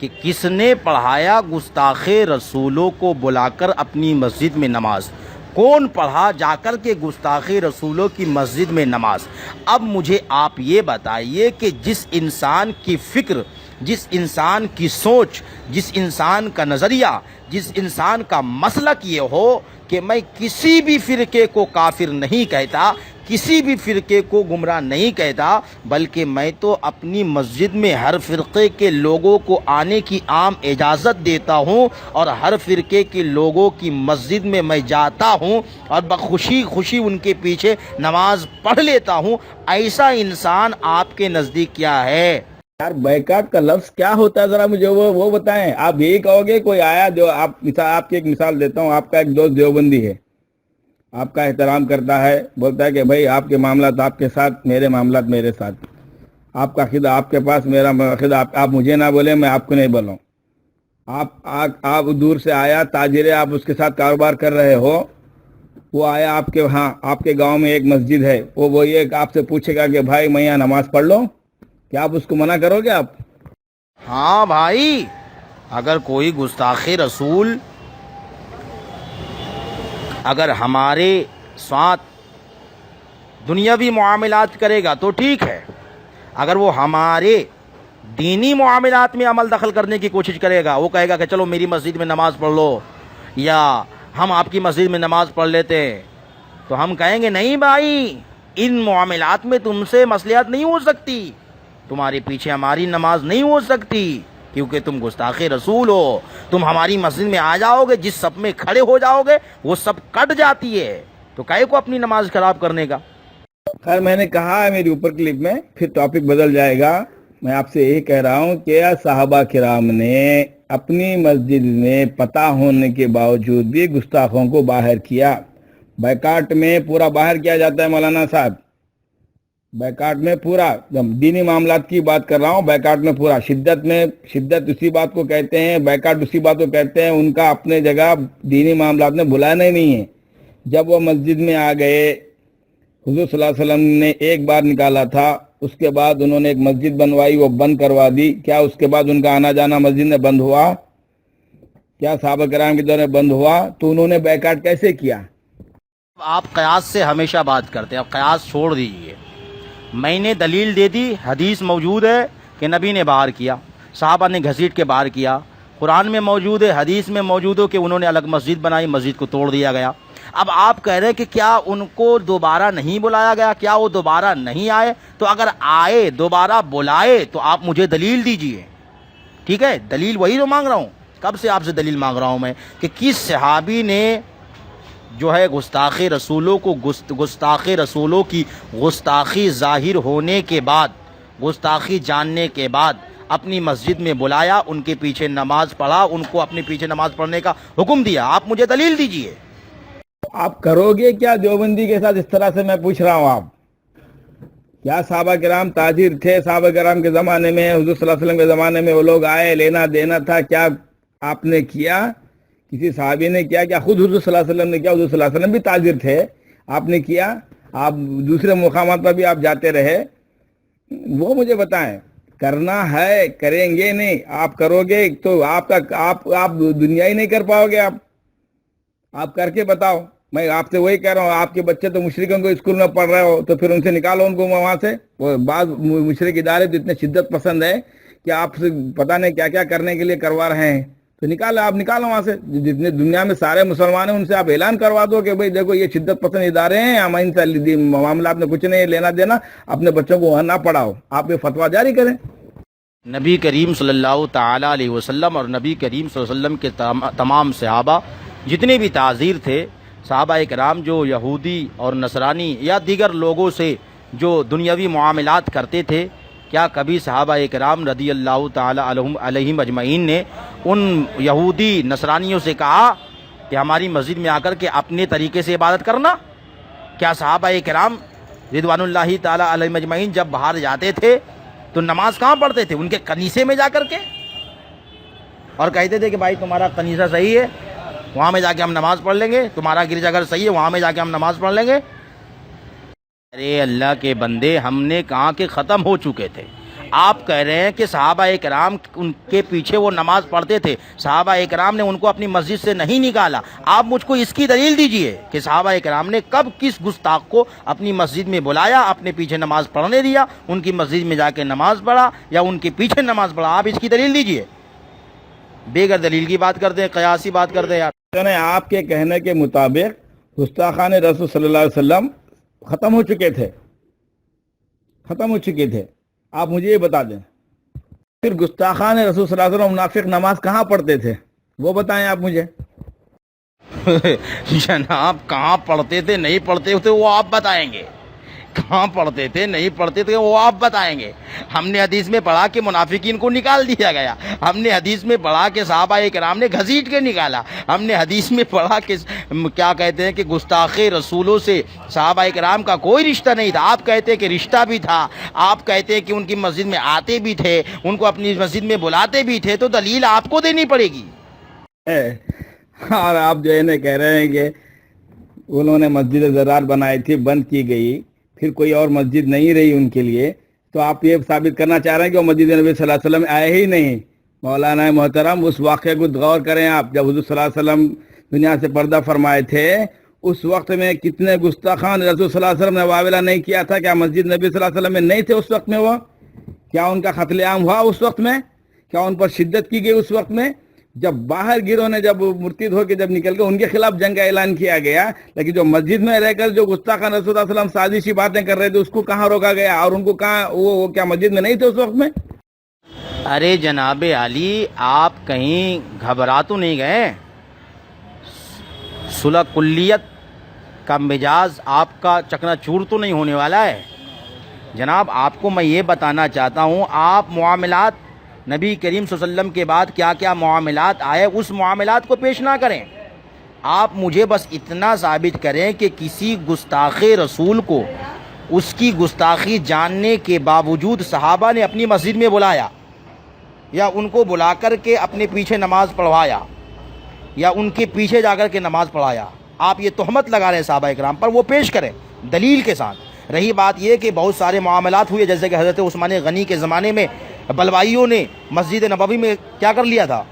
کہ کس نے پڑھایا گستاخ رسولوں کو بلا کر اپنی مسجد میں نماز؟ کون پڑھا جا کر کے گستاخ رسولوں کی مسجد میں نماز؟ اب مجھے آپ یہ بتائیے کہ جس انسان کی فکر جس انسان کی سوچ، جس انسان کا نظریہ، جس انسان کا مسلک یہ ہو کہ میں کسی بھی فرقے کو کافر نہیں کہتا، کسی بھی فرقے کو گمراہ نہیں کہتا، بلکہ میں تو اپنی مسجد میں ہر فرقے کے لوگوں کو آنے کی عام اجازت دیتا ہوں، اور ہر فرقے کے لوگوں کی مسجد میں میں جاتا ہوں اور بخوشی خوشی ان کے پیچھے نماز پڑھ لیتا ہوں، ایسا انسان آپ کے نزدیک کیا ہے؟ یار بیکاٹ کا لفظ کیا ہوتا ہے ذرا مجھے وہ بتائیں. آپ یہی کہو گے کوئی آیا جو آپ کی ایک مثال دیتا ہوں. آپ کا ایک دوست دیوبندی ہے، آپ کا احترام کرتا ہے، بولتا ہے کہ بھائی آپ کے معاملات آپ کے ساتھ، میرے معاملات میرے ساتھ، آپ کا خدا آپ کے پاس، میرا خدا آپ مجھے نہ بولیں، میں آپ کو نہیں بولوں. آپ دور سے آیا تاجر ہے، آپ اس کے ساتھ کاروبار کر رہے ہو، وہ آیا آپ کے ہاں، آپ کے گاؤں میں ایک مسجد ہے، وہ یہ آپ سے پوچھے گا کہ بھائی میں یہاں نماز پڑھ لوں، کیا آپ اس کو منع کرو گے آپ؟ ہاں بھائی، اگر کوئی گستاخ رسول اگر ہمارے ساتھ دنیاوی معاملات کرے گا تو ٹھیک ہے، اگر وہ ہمارے دینی معاملات میں عمل دخل کرنے کی کوشش کرے گا، وہ کہے گا کہ چلو میری مسجد میں نماز پڑھ لو، یا ہم آپ کی مسجد میں نماز پڑھ لیتے ہیں، تو ہم کہیں گے نہیں بھائی، ان معاملات میں تم سے مصلحت نہیں ہو سکتی، تمہارے پیچھے ہماری نماز نہیں ہو سکتی، کیونکہ تم گستاخ رسول ہو. تم ہماری مسجد میں آ جاؤ گے، جس صف میں کھڑے ہو جاؤ گے وہ سب کٹ جاتی ہے، تو کہے کو اپنی نماز خراب کرنے کا. خیر میں نے کہا ہے میری اوپر کلپ میں، پھر ٹاپک بدل جائے گا. میں آپ سے یہی کہہ رہا ہوں کہ صحابہ کرام نے اپنی مسجد میں پتہ ہونے کے باوجود بھی گستاخوں کو باہر کیا. بیکاٹ میں پورا باہر کیا جاتا ہے مولانا صاحب، بیکاٹ میں پورا دینی معاملات کی بات کر رہا ہوں. بیکاٹ میں پورا شدت اسی بات کو کہتے ہیں، بیکاٹ اسی بات کو کہتے ہیں. ان کا اپنے جگہ دینی معاملات میں بلانا ہی نہیں ہے. جب وہ مسجد میں آ گئے، حضور صلی اللہ علیہ وسلم نے ایک بار نکالا تھا، اس کے بعد انہوں نے ایک مسجد بنوائی، وہ بند کروا دی. کیا اس کے بعد ان کا آنا جانا مسجد میں بند ہوا؟ کیا صحابہ کرام کے دور میں بند ہوا؟ تو انہوں نے بیکاٹ کیسے کیا؟ آپ قیاس سے ہمیشہ بات کرتے ہیں، اب قیاس چھوڑ دیجئے. میں نے دلیل دے دی، حدیث موجود ہے کہ نبی نے باہر کیا، صحابہ نے گھسیٹ کے باہر کیا، قرآن میں موجود ہے، حدیث میں موجود ہے کہ انہوں نے الگ مسجد بنائی، مسجد کو توڑ دیا گیا. اب آپ کہہ رہے ہیں کہ کیا ان کو دوبارہ نہیں بلایا گیا، کیا وہ دوبارہ نہیں آئے؟ تو اگر آئے، دوبارہ بلائے، تو آپ مجھے دلیل دیجئے. ٹھیک ہے، دلیل وہی تو مانگ رہا ہوں، کب سے آپ سے دلیل مانگ رہا ہوں میں، کہ کس صحابی نے جو ہے گستاخ رسولوں کی گستاخی ظاہر ہونے کے بعد، گستاخی جاننے کے بعد اپنی مسجد میں بلایا، ان کے پیچھے نماز پڑھا، ان کو اپنے پیچھے نماز پڑھنے کا حکم دیا؟ آپ مجھے دلیل دیجئے. آپ کرو گے کیا دیوبندی کے ساتھ؟ اس طرح سے میں پوچھ رہا ہوں. آپ کیا صحابہ کرام تاجر تھے؟ صحابہ کرام کے زمانے میں، حضور صلی اللہ علیہ وسلم کے زمانے میں وہ لوگ آئے، لینا دینا تھا، کیا آپ نے کیا؟ کسی صحابی نے کیا؟ کیا خود حضور صلی اللہ علیہ وسلم نے کیا؟ حضور صلی اللہ علیہ وسلم بھی تاجر تھے، آپ نے کیا؟ آپ دوسرے مقامات پر بھی آپ جاتے رہے، وہ مجھے بتائیں. کرنا ہے، کریں گے نہیں. آپ کرو گے تو آپ دنیا ہی نہیں کر پاؤ گے. آپ کر کے بتاؤ. میں آپ سے وہی کہہ رہا ہوں، آپ کے بچے تو مشرکوں کو اسکول میں پڑھ رہے ہو، تو پھر ان سے نکالو ان کو وہاں سے. وہ بعض مشرک ادارے تو اتنے شدت پسند ہے کہ آپ سے پتہ نہیں کیا کیا کرنے کے لیے کروا رہے ہیں. تو نکالو وہاں سے. جتنے دنیا میں سارے مسلمان ہیں ان سے آپ اعلان کروا دو کہ بھئی دیکھو یہ شدت پسند ادارے ہیں، ہم ان سے معاملات میں کچھ نہیں لینا دینا، اپنے بچوں کو وہاں نہ پڑھاؤ. آپ یہ فتویٰ جاری کریں. نبی کریم صلی اللہ تعالیٰ علیہ وسلم اور نبی کریم صلی اللہ علیہ وسلم کے تمام صحابہ جتنے بھی تعزیر تھے، صحابہ کرام جو یہودی اور نصرانی یا دیگر لوگوں سے جو دنیاوی معاملات کرتے تھے، کیا کبھی صحابہ کرام رضی اللہ تعالیٰ علیہم اجمعین نے ان یہودی نصرانیوں سے کہا کہ ہماری مسجد میں آ کر کے اپنے طریقے سے عبادت کرنا؟ کیا صحابہ کرام رضوان اللہ تعالیٰ علیہم اجمعین جب باہر جاتے تھے تو نماز کہاں پڑھتے تھے؟ ان کے کنیسے میں جا کر کے، اور کہتے تھے کہ بھائی تمہارا کنیسہ صحیح ہے، وہاں میں جا کے ہم نماز پڑھ لیں گے، تمہارا گرجا گھر صحیح ہے، وہاں میں جا کے ہم نماز پڑھ لیں گے. ارے اللہ کے بندے، ہم نے کہا کہ ختم ہو چکے تھے. آپ کہہ رہے ہیں کہ صحابہ اکرام ان کے پیچھے وہ نماز پڑھتے تھے، صحابہ اکرام نے ان کو اپنی مسجد سے نہیں نکالا۔ آپ مجھ کو اس کی دلیل دیجئے کہ صحابہ اکرام نے کب کس گستاخ کو اپنی مسجد میں بلایا، اپنے پیچھے نماز پڑھنے دیا، ان کی مسجد میں جا کے نماز پڑھا یا ان کے پیچھے نماز پڑھا؟ آپ اس کی دلیل دیجئے۔ بغیر دلیل کی بات کرتے ہیں، قیاسی بات کرتے ہیں یار۔ آپ کے کہنے کے مطابق گستاخان رسول صلی اللہ علیہ وسلم ختم ہو چکے تھے، آپ مجھے یہ بتا دیں پھر گستاخان رسول صلی اللہ علیہ وسلم منافق نماز کہاں پڑھتے تھے، وہ بتائیں آپ مجھے۔ جناب کہاں پڑھتے تھے نہیں پڑھتے تھے وہ آپ بتائیں گے، کہاں پڑھتے تھے نہیں پڑھتے تھے وہ آپ بتائیں گے۔ ہم نے حدیث میں پڑھا کہ منافقین کو نکال دیا گیا، ہم نے حدیث میں پڑھا کہ صحابہ کرام نے گھسیٹ کے نکالا، ہم نے حدیث میں پڑھا کہ کیا کہتے ہیں کہ گستاخ رسولوں سے صحابہ کرام کا کوئی رشتہ نہیں تھا۔ آپ کہتے ہیں کہ رشتہ بھی تھا، آپ کہتے ہیں کہ ان کی مسجد میں آتے بھی تھے، ان کو اپنی مسجد میں بلاتے بھی تھے، تو دلیل آپ کو دینی پڑے گی۔ اور آپ جو ہے نا کہہ رہے ہیں کہ انہوں نے مسجد زرار بنائی تھی، بند کی گئی، پھر کوئی اور مسجد نہیں رہی ان کے لیے، تو آپ یہ ثابت کرنا چاہ رہے ہیں کہ وہ مسجد نبی صلی اللہ علیہ وسلم آئے ہی نہیں۔ مولانا محترم اس واقعے کو غور کریں آپ، جب حضور صلی اللہ علیہ وسلم دنیا سے پردہ فرمائے تھے اس وقت میں کتنے گستاخان رسول صلی اللہ علیہ وسلم نے واویلا نہیں کیا تھا؟ کیا مسجد نبی صلی اللہ علیہ وسلم میں نہیں تھے اس وقت میں؟ وہ کیا ان کا قتل عام ہوا اس وقت میں؟ کیا ان پر شدت کی گئی اس وقت میں؟ جب باہر گروہ نے جب مرتد ہو کے جب نکل کے ان کے خلاف جنگ کا اعلان کیا گیا، لیکن جو مسجد میں رہ کر جو گستاخان رسول صلی اللہ علیہ وسلم سازشی باتیں کر رہے تھے اس کو کہاں روکا گیا؟ اور ان کو کہاں وہ کیا مسجد میں نہیں تھے اس وقت میں؟ ارے جناب علی، آپ کہیں گھبرا تو نہیں گئے؟ صلح کلیت کا مزاج آپ کا چکنا چور تو نہیں ہونے والا ہے؟ جناب آپ کو میں یہ بتانا چاہتا ہوں، آپ معاملات نبی کریم صلی اللہ علیہ وسلم کے بعد کیا کیا معاملات آئے اس معاملات کو پیش نہ کریں۔ آپ مجھے بس اتنا ثابت کریں کہ کسی گستاخ رسول کو اس کی گستاخی جاننے کے باوجود صحابہ نے اپنی مسجد میں بلایا یا ان کو بلا کر کے اپنے پیچھے نماز پڑھوایا یا ان کے پیچھے جا کر کے نماز پڑھایا۔ آپ یہ تہمت لگا رہے ہیں صحابہ اکرام پر، وہ پیش کریں دلیل کے ساتھ۔ رہی بات یہ کہ بہت سارے معاملات ہوئے، جیسے کہ حضرت عثمان غنی کے زمانے میں بلوائیوں نے مسجد نبوی میں کیا کر لیا تھا؟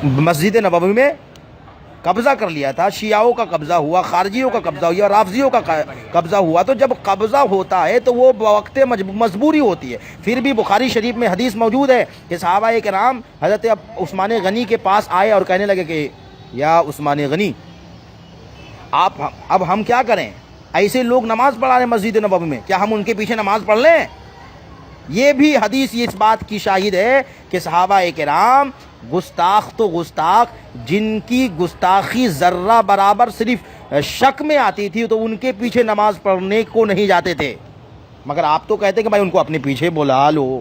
مسجد نبوی میں قبضہ کر لیا تھا، شیعوں کا قبضہ ہوا، خارجیوں کا قبضہ ہوا، رافضیوں کا قبضہ ہوا۔ تو جب قبضہ ہوتا ہے تو وہ بوقت مجبوری ہوتی ہے۔ پھر بھی بخاری شریف میں حدیث موجود ہے کہ صحابہ کرام حضرت عثمان غنی کے پاس آئے اور کہنے لگے کہ یا عثمان غنی، اب ہم کیا کریں؟ ایسے لوگ نماز پڑھا رہے ہیں مسجد نبوی میں، کیا ہم ان کے پیچھے نماز پڑھ لیں؟ یہ بھی حدیث اس بات کی شاہد ہے کہ صحابہ کرام گستاخ تو گستاخ، جن کی گستاخی ذرہ برابر صرف شک میں آتی تھی تو ان کے پیچھے نماز پڑھنے کو نہیں جاتے تھے۔ مگر آپ تو کہتے کہ بھائی ان کو اپنے پیچھے بلا لو،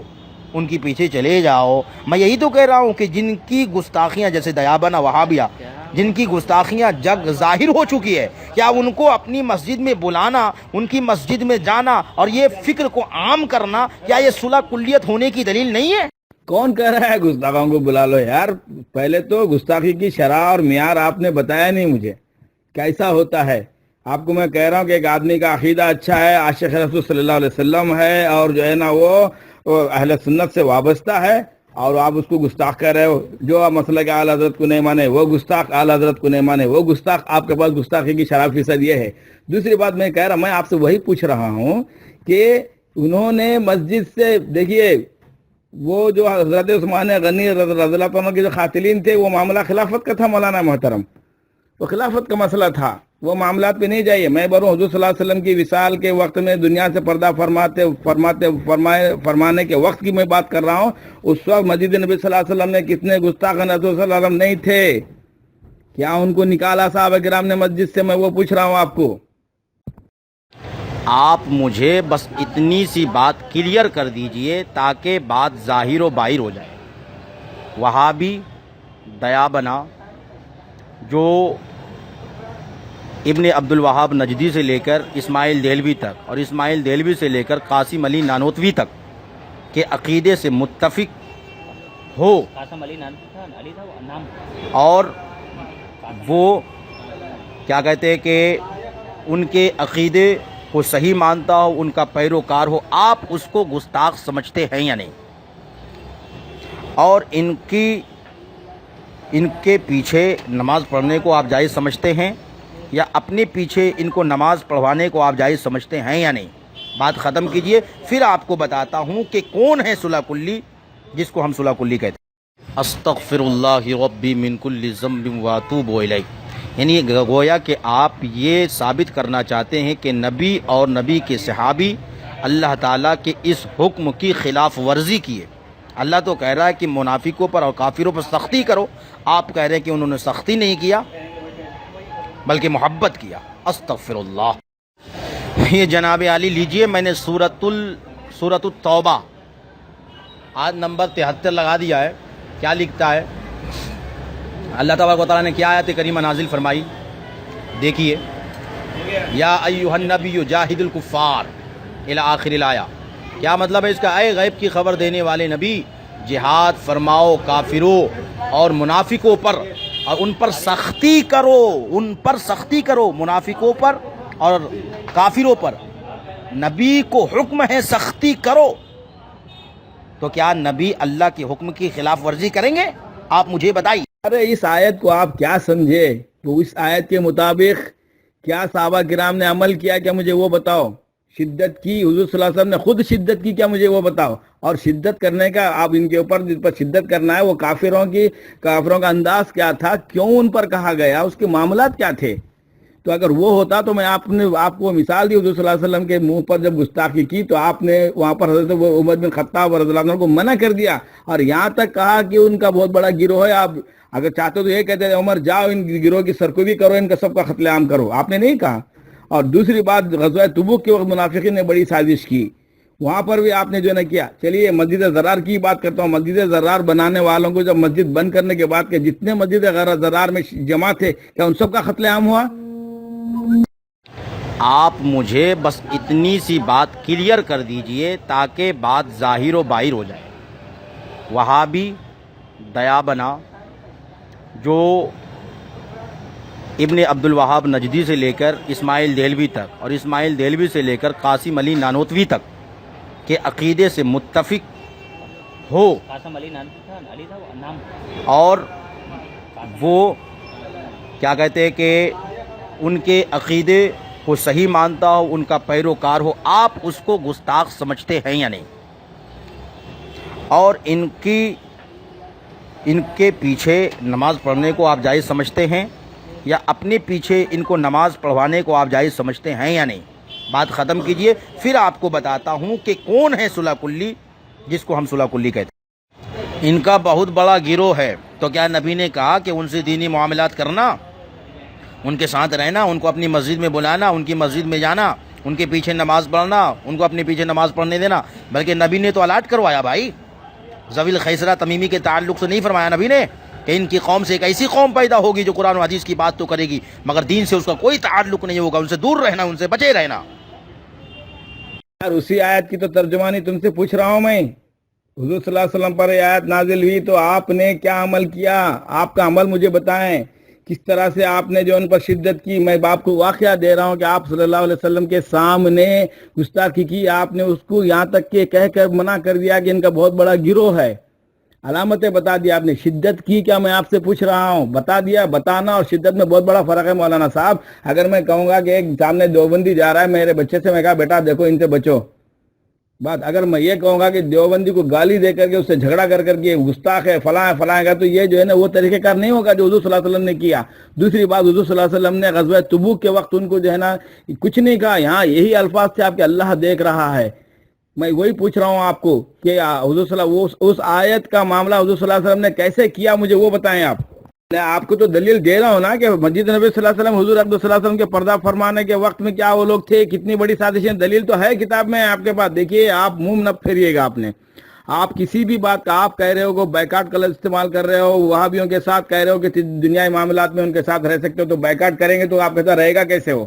ان کی پیچھے چلے جاؤ۔ میں یہی تو کہہ رہا ہوں کہ جن کی گستاخیاں جیسے دیابنا وہابیہ، جن کی گستاخیاں جگ ظاہر ہو چکی ہے، کیا ان کو اپنی مسجد میں بلانا، ان کی مسجد میں جانا اور یہ فکر کو عام کرنا، کیا یہ صلح کلیت ہونے کی دلیل نہیں ہے؟ کون کہہ رہا ہے گستاخوں کو بلا لو؟ یار پہلے تو گستاخی کی شرح اور معیار آپ نے بتایا نہیں مجھے کیسا ہوتا ہے۔ آپ کو میں کہہ رہا ہوں کہ ایک آدمی کا عقیدہ اچھا ہے، عاشق رسول صلی اللہ علیہ وسلم ہے اور جو ہے نا وہ اہل سنت سے وابستہ ہے، اور آپ اس کو گستاخ کہہ رہے ہو۔ جو مسئلہ کہ اعلیٰ حضرت کو نہیں مانے وہ گستاخ، اعلیٰ حضرت کو نہیں مانے وہ گستاخ۔ آپ کے پاس گستاخی کی شرح فیصد یہ ہے۔ دوسری بات میں کہہ رہا میں آپ سے وہی پوچھ رہا ہوں کہ انہوں نے مسجد سے، دیکھیے وہ جو حضرت عثمان غنی رضی اللہ عنہ کے جو قاتلین تھے وہ معاملہ خلافت کا تھا مولانا محترم، وہ خلافت کا مسئلہ تھا، وہ معاملات پہ نہیں جائیے۔ میں بروں حضور صلی اللہ علیہ وسلم کی وصال کے وقت میں دنیا سے پردہ فرمانے کے وقت کی میں بات کر رہا ہوں۔ اس وقت مسجد نبی صلی اللہ علیہ وسلم نے کتنے گستاخ رسول صلی اللہ علیہ وسلم نہیں تھے؟ کیا ان کو نکالا صحابہ کرام نے مسجد سے؟ میں وہ پوچھ رہا ہوں آپ کو۔ آپ مجھے بس اتنی سی بات کلیئر کر دیجئے تاکہ بات ظاہر و باہر ہو جائے۔ وہابی دیابنا جو ابن عبد الوہاب نجدی سے لے کر اسماعیل دہلوی تک اور اسماعیل دہلوی سے لے کر قاسم علی نانوتوی تک کے عقیدے سے متفق ہو اور وہ کیا کہتے ہیں کہ ان کے عقیدے کو صحیح مانتا ہو، ان کا پیروکار ہو، آپ اس کو گستاخ سمجھتے ہیں یا نہیں؟ اور ان کے پیچھے نماز پڑھنے کو آپ جائز سمجھتے ہیں یا اپنے پیچھے ان کو نماز پڑھوانے کو آپ جائز سمجھتے ہیں یا نہیں؟ بات ختم کیجئے، پھر آپ کو بتاتا ہوں کہ کون ہے صلح کلی، جس کو ہم صلح کلی کہتے ہیں۔ استغفر اللہ ربی من کل ذنب واتوب الیہ، یعنی گویا کہ آپ یہ ثابت کرنا چاہتے ہیں کہ نبی اور نبی کے صحابی اللہ تعالیٰ کے اس حکم کی خلاف ورزی کیے۔ اللہ تو کہہ رہا ہے کہ منافقوں پر اور کافروں پر سختی کرو، آپ کہہ رہے ہیں کہ انہوں نے سختی نہیں کیا بلکہ محبت کیا۔ استغفر اللہ۔ یہ جناب علی لیجئے، میں نے سورۃ التوبہ آیت نمبر 73 لگا دیا ہے۔ کیا لکھتا ہے؟ اللہ تبارک و تعالیٰ نے کیا آیت کریمہ نازل فرمائی؟ دیکھیے، یا ایھا النبی جاہد الکفار الی آخر الآیہ۔ کیا مطلب ہے اس کا؟ اے غیب کی خبر دینے والے نبی، جہاد فرماؤ کافروں اور منافقوں پر، اور ان پر سختی کرو، ان پر سختی کرو، منافقوں پر اور کافروں پر۔ نبی کو حکم ہے سختی کرو، تو کیا نبی اللہ کے حکم کی خلاف ورزی کریں گے؟ آپ مجھے بتائیے۔ ارے اس آیت کو آپ کیا سمجھے؟ تو اس آیت کے مطابق کیا صحابہ کرام نے عمل کیا؟ کیا مجھے وہ بتاؤ۔ شدت کی حضور صلی اللہ علیہ وسلم نے خود شدت کی، کیا مجھے وہ بتاؤ۔ اور شدت کرنے کا آپ ان کے اوپر جس پر شدت کرنا ہے وہ کافروں کا انداز کیا تھا، کیوں ان پر کہا گیا، اس کے معاملات کیا تھے؟ تو اگر وہ ہوتا تو میں آپ کو مثال دی حضور صلی اللہ علیہ وسلم کے منہ پر جب گستاخی کی تو آپ نے وہاں پر حضرت عمر بن خطاب رضی اللہ عنہ کو منع کر دیا، اور یہاں تک کہا کہ ان کا بہت بڑا گروہ ہے، آپ اگر چاہتے تو یہ کہتے ہیں عمر جاؤ ان گروہ کی سرکوبی کرو، ان کا سب کا قتل عام کرو، آپ نے نہیں کہا۔ اور دوسری بات، غزوہ تبوک کے وقت منافقین نے بڑی سازش کی، وہاں پر بھی آپ نے جو نہ کیا۔ چلیے مسجد زرار کی بات کرتا ہوں۔ مسجد زرار بنانے والوں کو جب مسجد بند کرنے کے بعد کہ جتنے مسجد زرار میں جمع تھے، کیا ان سب کا قتل عام ہوا؟ آپ مجھے بس اتنی سی بات کلیئر کر دیجئے تاکہ بات ظاہر و باہر ہو جائے۔ وہابی دیا بنا جو ابن عبد الوہاب نجدی سے لے کر اسماعیل دہلوی تک، اور اسماعیل دہلوی سے لے کر قاسم علی نانوتوی تک کے عقیدے سے متفق ہو، اور وہ کیا کہتے ہیں کہ ان کے عقیدے کو صحیح مانتا ہو، ان کا پیروکار ہو، آپ اس کو گستاخ سمجھتے ہیں یا نہیں؟ اور ان کے پیچھے نماز پڑھنے کو آپ جائز سمجھتے ہیں یا اپنے پیچھے ان کو نماز پڑھوانے کو آپ جائز سمجھتے ہیں یا نہیں؟ بات ختم کیجئے، پھر آپ کو بتاتا ہوں کہ کون ہے صلح کلی، جس کو ہم صلح کلی کہتے ہیں۔ ان کا بہت بڑا گروہ ہے، تو کیا نبی نے کہا کہ ان سے دینی معاملات کرنا، ان کے ساتھ رہنا، ان کو اپنی مسجد میں بلانا، ان کی مسجد میں جانا، ان کے پیچھے نماز پڑھنا، ان کو اپنے پیچھے نماز پڑھنے دینا؟ بلکہ نبی نے تو الاٹ کروایا بھائی، ذوی الخیسرہ تمیمی کے تعلق سے نہیں فرمایا نبی نے کہ ان کی قوم سے ایک ایسی قوم پیدا ہوگی جو قرآن و حدیث کی بات تو کرے گی مگر دین سے اس کا کوئی تعلق نہیں ہوگا، ان سے دور رہنا، ان سے بچے رہنا۔ یار اسی آیت کی تو ترجمانی تم سے پوچھ رہا ہوں میں۔ حضور صلی اللہ علیہ وسلم پر یہ آیت نازل ہوئی تو آپ نے کیا عمل کیا؟ آپ کا عمل مجھے بتائیں، کس طرح سے آپ نے جو ان پر شدت کی۔ میں باپ کو واقعہ دے رہا ہوں کہ آپ صلی اللہ علیہ وسلم کے سامنے گستاخی کی، آپ نے اس کو یہاں تک کہ کہہ کر منع کر دیا کہ ان کا بہت بڑا گروہ ہے، علامتیں بتا دیا آپ نے۔ شدت کی کیا میں آپ سے پوچھ رہا ہوں؟ بتا دیا۔ بتانا اور شدت میں بہت بڑا فرق ہے مولانا صاحب۔ اگر میں کہوں گا کہ ایک سامنے دیوبندی جا رہا ہے، میرے بچے سے میں کہا بیٹا دیکھو ان سے بچو، بات اگر میں یہ کہوں گا کہ دیوبندی کو گالی دے کر کے اس سے جھگڑا کر کے گستاخ ہے فلاں فلاں کا، تو یہ جو ہے نا وہ طریقہ کار نہیں ہوگا جو حضور صلی اللہ علیہ وسلم نے کیا۔ دوسری بات، حضور صلی اللہ علیہ وسلم نے غزوہ تبوک کے وقت ان کو جو ہے نا کچھ نہیں کہا، یہاں یہی الفاظ تھے آپ کے اللہ دیکھ رہا ہے۔ میں وہی پوچھ رہا ہوں آپ کو کہ حضور صلی اللہ اس آیت کا معاملہ حضور صلی اللہ علیہ وسلم نے کیسے کیا، مجھے وہ بتائیں آپ۔ میں آپ کو تو دلیل دے رہا ہوں نا کہ مسجد نبی صلی اللہ علیہ وسلم حضور اقدس صلی اللہ علیہ وسلم کے پردہ فرمانے کے وقت میں کیا وہ لوگ تھے، کتنی بڑی سازشیں، دلیل تو ہے کتاب میں آپ کے پاس۔ دیکھیے آپ منہ نہ پھیریے گا، آپ کسی بھی بات کا آپ کہہ رہے ہو کہ بیکاٹ کا لفظ استعمال کر رہے ہو، وہابیوں کے ساتھ کہہ رہے ہو کہ دنیائی معاملات میں ان کے ساتھ رہ سکتے ہو، تو بیکاٹ کریں گے تو آپ کہتا رہے گا کیسے ہو؟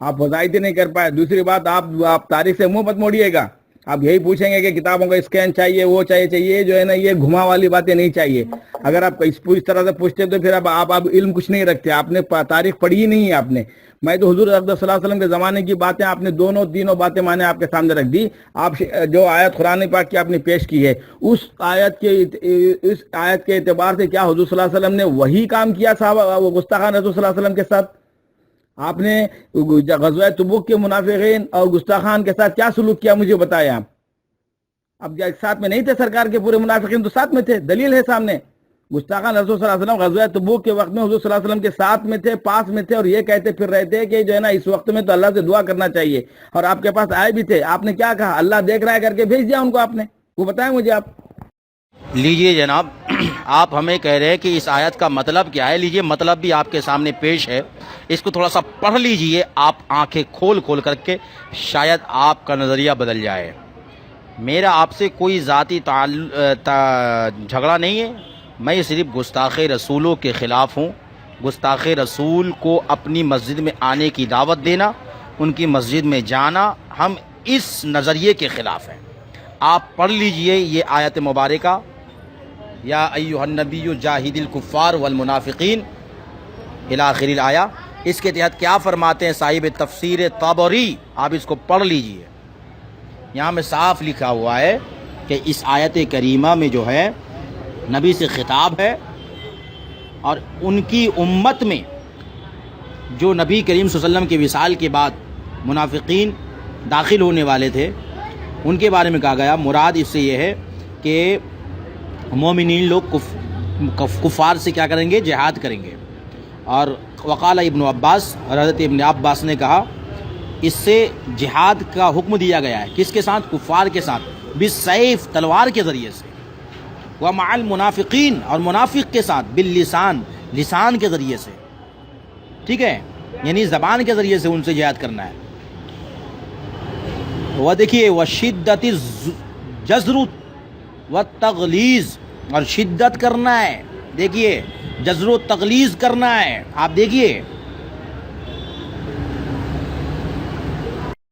آپ وضاحت ہی نہیں کر پائے۔ دوسری بات، آپ تاریخ سے منہ مت موڑیے گا، آپ یہی پوچھیں گے کہ کتابوں کا اسکین چاہیے، وہ چاہیے جو ہے نا، یہ گھما والی باتیں نہیں چاہیے۔ اگر آپ اس طرح سے پوچھتے تو پھر آپ علم کچھ نہیں رکھتے، آپ نے تاریخ پڑھی ہی نہیں ہے، آپ نے میں تو حضور اقدس صلی اللہ علیہ وسلم کے زمانے کی باتیں آپ نے دونوں تینوں باتیں میں نے آپ کے سامنے رکھ دی. آپ جو آیت قرآن پاک کی آپ نے پیش کی ہے اس آیت کے اعتبار سے کیا حضور صلی اللہ علیہ وسلم نے وہی کام کیا صحابہ وہ گستاخان رسول صلی اللہ علیہ وسلم کے ساتھ؟ آپ نے غزوہ تبوک کے منافقین اور گستاخان کے ساتھ کیا سلوک کیا مجھے بتایا آپ. اب ساتھ میں نہیں تھے سرکار کے پورے منافقین تو ساتھ میں تھے, دلیل ہے سامنے. گستاخان رسول صلی اللہ علیہ وسلم غزوہ تبوک کے وقت میں حضور صلی اللہ علیہ وسلم کے ساتھ میں تھے, پاس میں تھے, اور یہ کہتے پھر رہے تھے کہ جو ہے نا اس وقت میں تو اللہ سے دعا کرنا چاہیے, اور آپ کے پاس آئے بھی تھے. آپ نے کیا کہا؟ اللہ دیکھ رہا ہے کر کے بھیج دیا ان کو آپ نے. وہ بتائیں مجھے آپ. لیجئے جناب, آپ ہمیں کہہ رہے ہیں کہ اس آیت کا مطلب کیا ہے. لیجئے مطلب بھی آپ کے سامنے پیش ہے, اس کو تھوڑا سا پڑھ لیجئے آپ آنکھیں کھول کھول کر کے, شاید آپ کا نظریہ بدل جائے. میرا آپ سے کوئی ذاتی جھگڑا نہیں ہے, میں صرف گستاخ رسولوں کے خلاف ہوں. گستاخ رسول کو اپنی مسجد میں آنے کی دعوت دینا, ان کی مسجد میں جانا, ہم اس نظریے کے خلاف ہیں. آپ پڑھ لیجئے یہ آیت مبارکہ, یا ایھا النبی جاہد الکفار والمنافقین الی آخر الآیہ. اس کے تحت کیا فرماتے ہیں صاحب تفسیر طبری, آپ اس کو پڑھ لیجئے. یہاں میں صاف لکھا ہوا ہے کہ اس آیت کریمہ میں جو ہے نبی سے خطاب ہے, اور ان کی امت میں جو نبی کریم صلی اللہ علیہ وسلم کے وصال کے بعد منافقین داخل ہونے والے تھے ان کے بارے میں کہا گیا. مراد اس سے یہ ہے کہ مومنین لوگ کفار سے کیا کریں گے؟ جہاد کریں گے. اور وقال ابن عباس, حضرت ابن عباس نے کہا اس سے جہاد کا حکم دیا گیا ہے. کس کے ساتھ؟ کفار کے ساتھ, بالسیف, تلوار کے ذریعے سے. ومع المنافقین, اور منافق کے ساتھ, باللسان, لسان کے ذریعے سے. ٹھیک ہے, یعنی زبان کے ذریعے سے ان سے جہاد کرنا ہے. وہ دیکھیے وشدت الجزر والتغلیظ, اور شدت کرنا ہے. دیکھیے جزر و تغلیظ کرنا ہے. آپ دیکھیے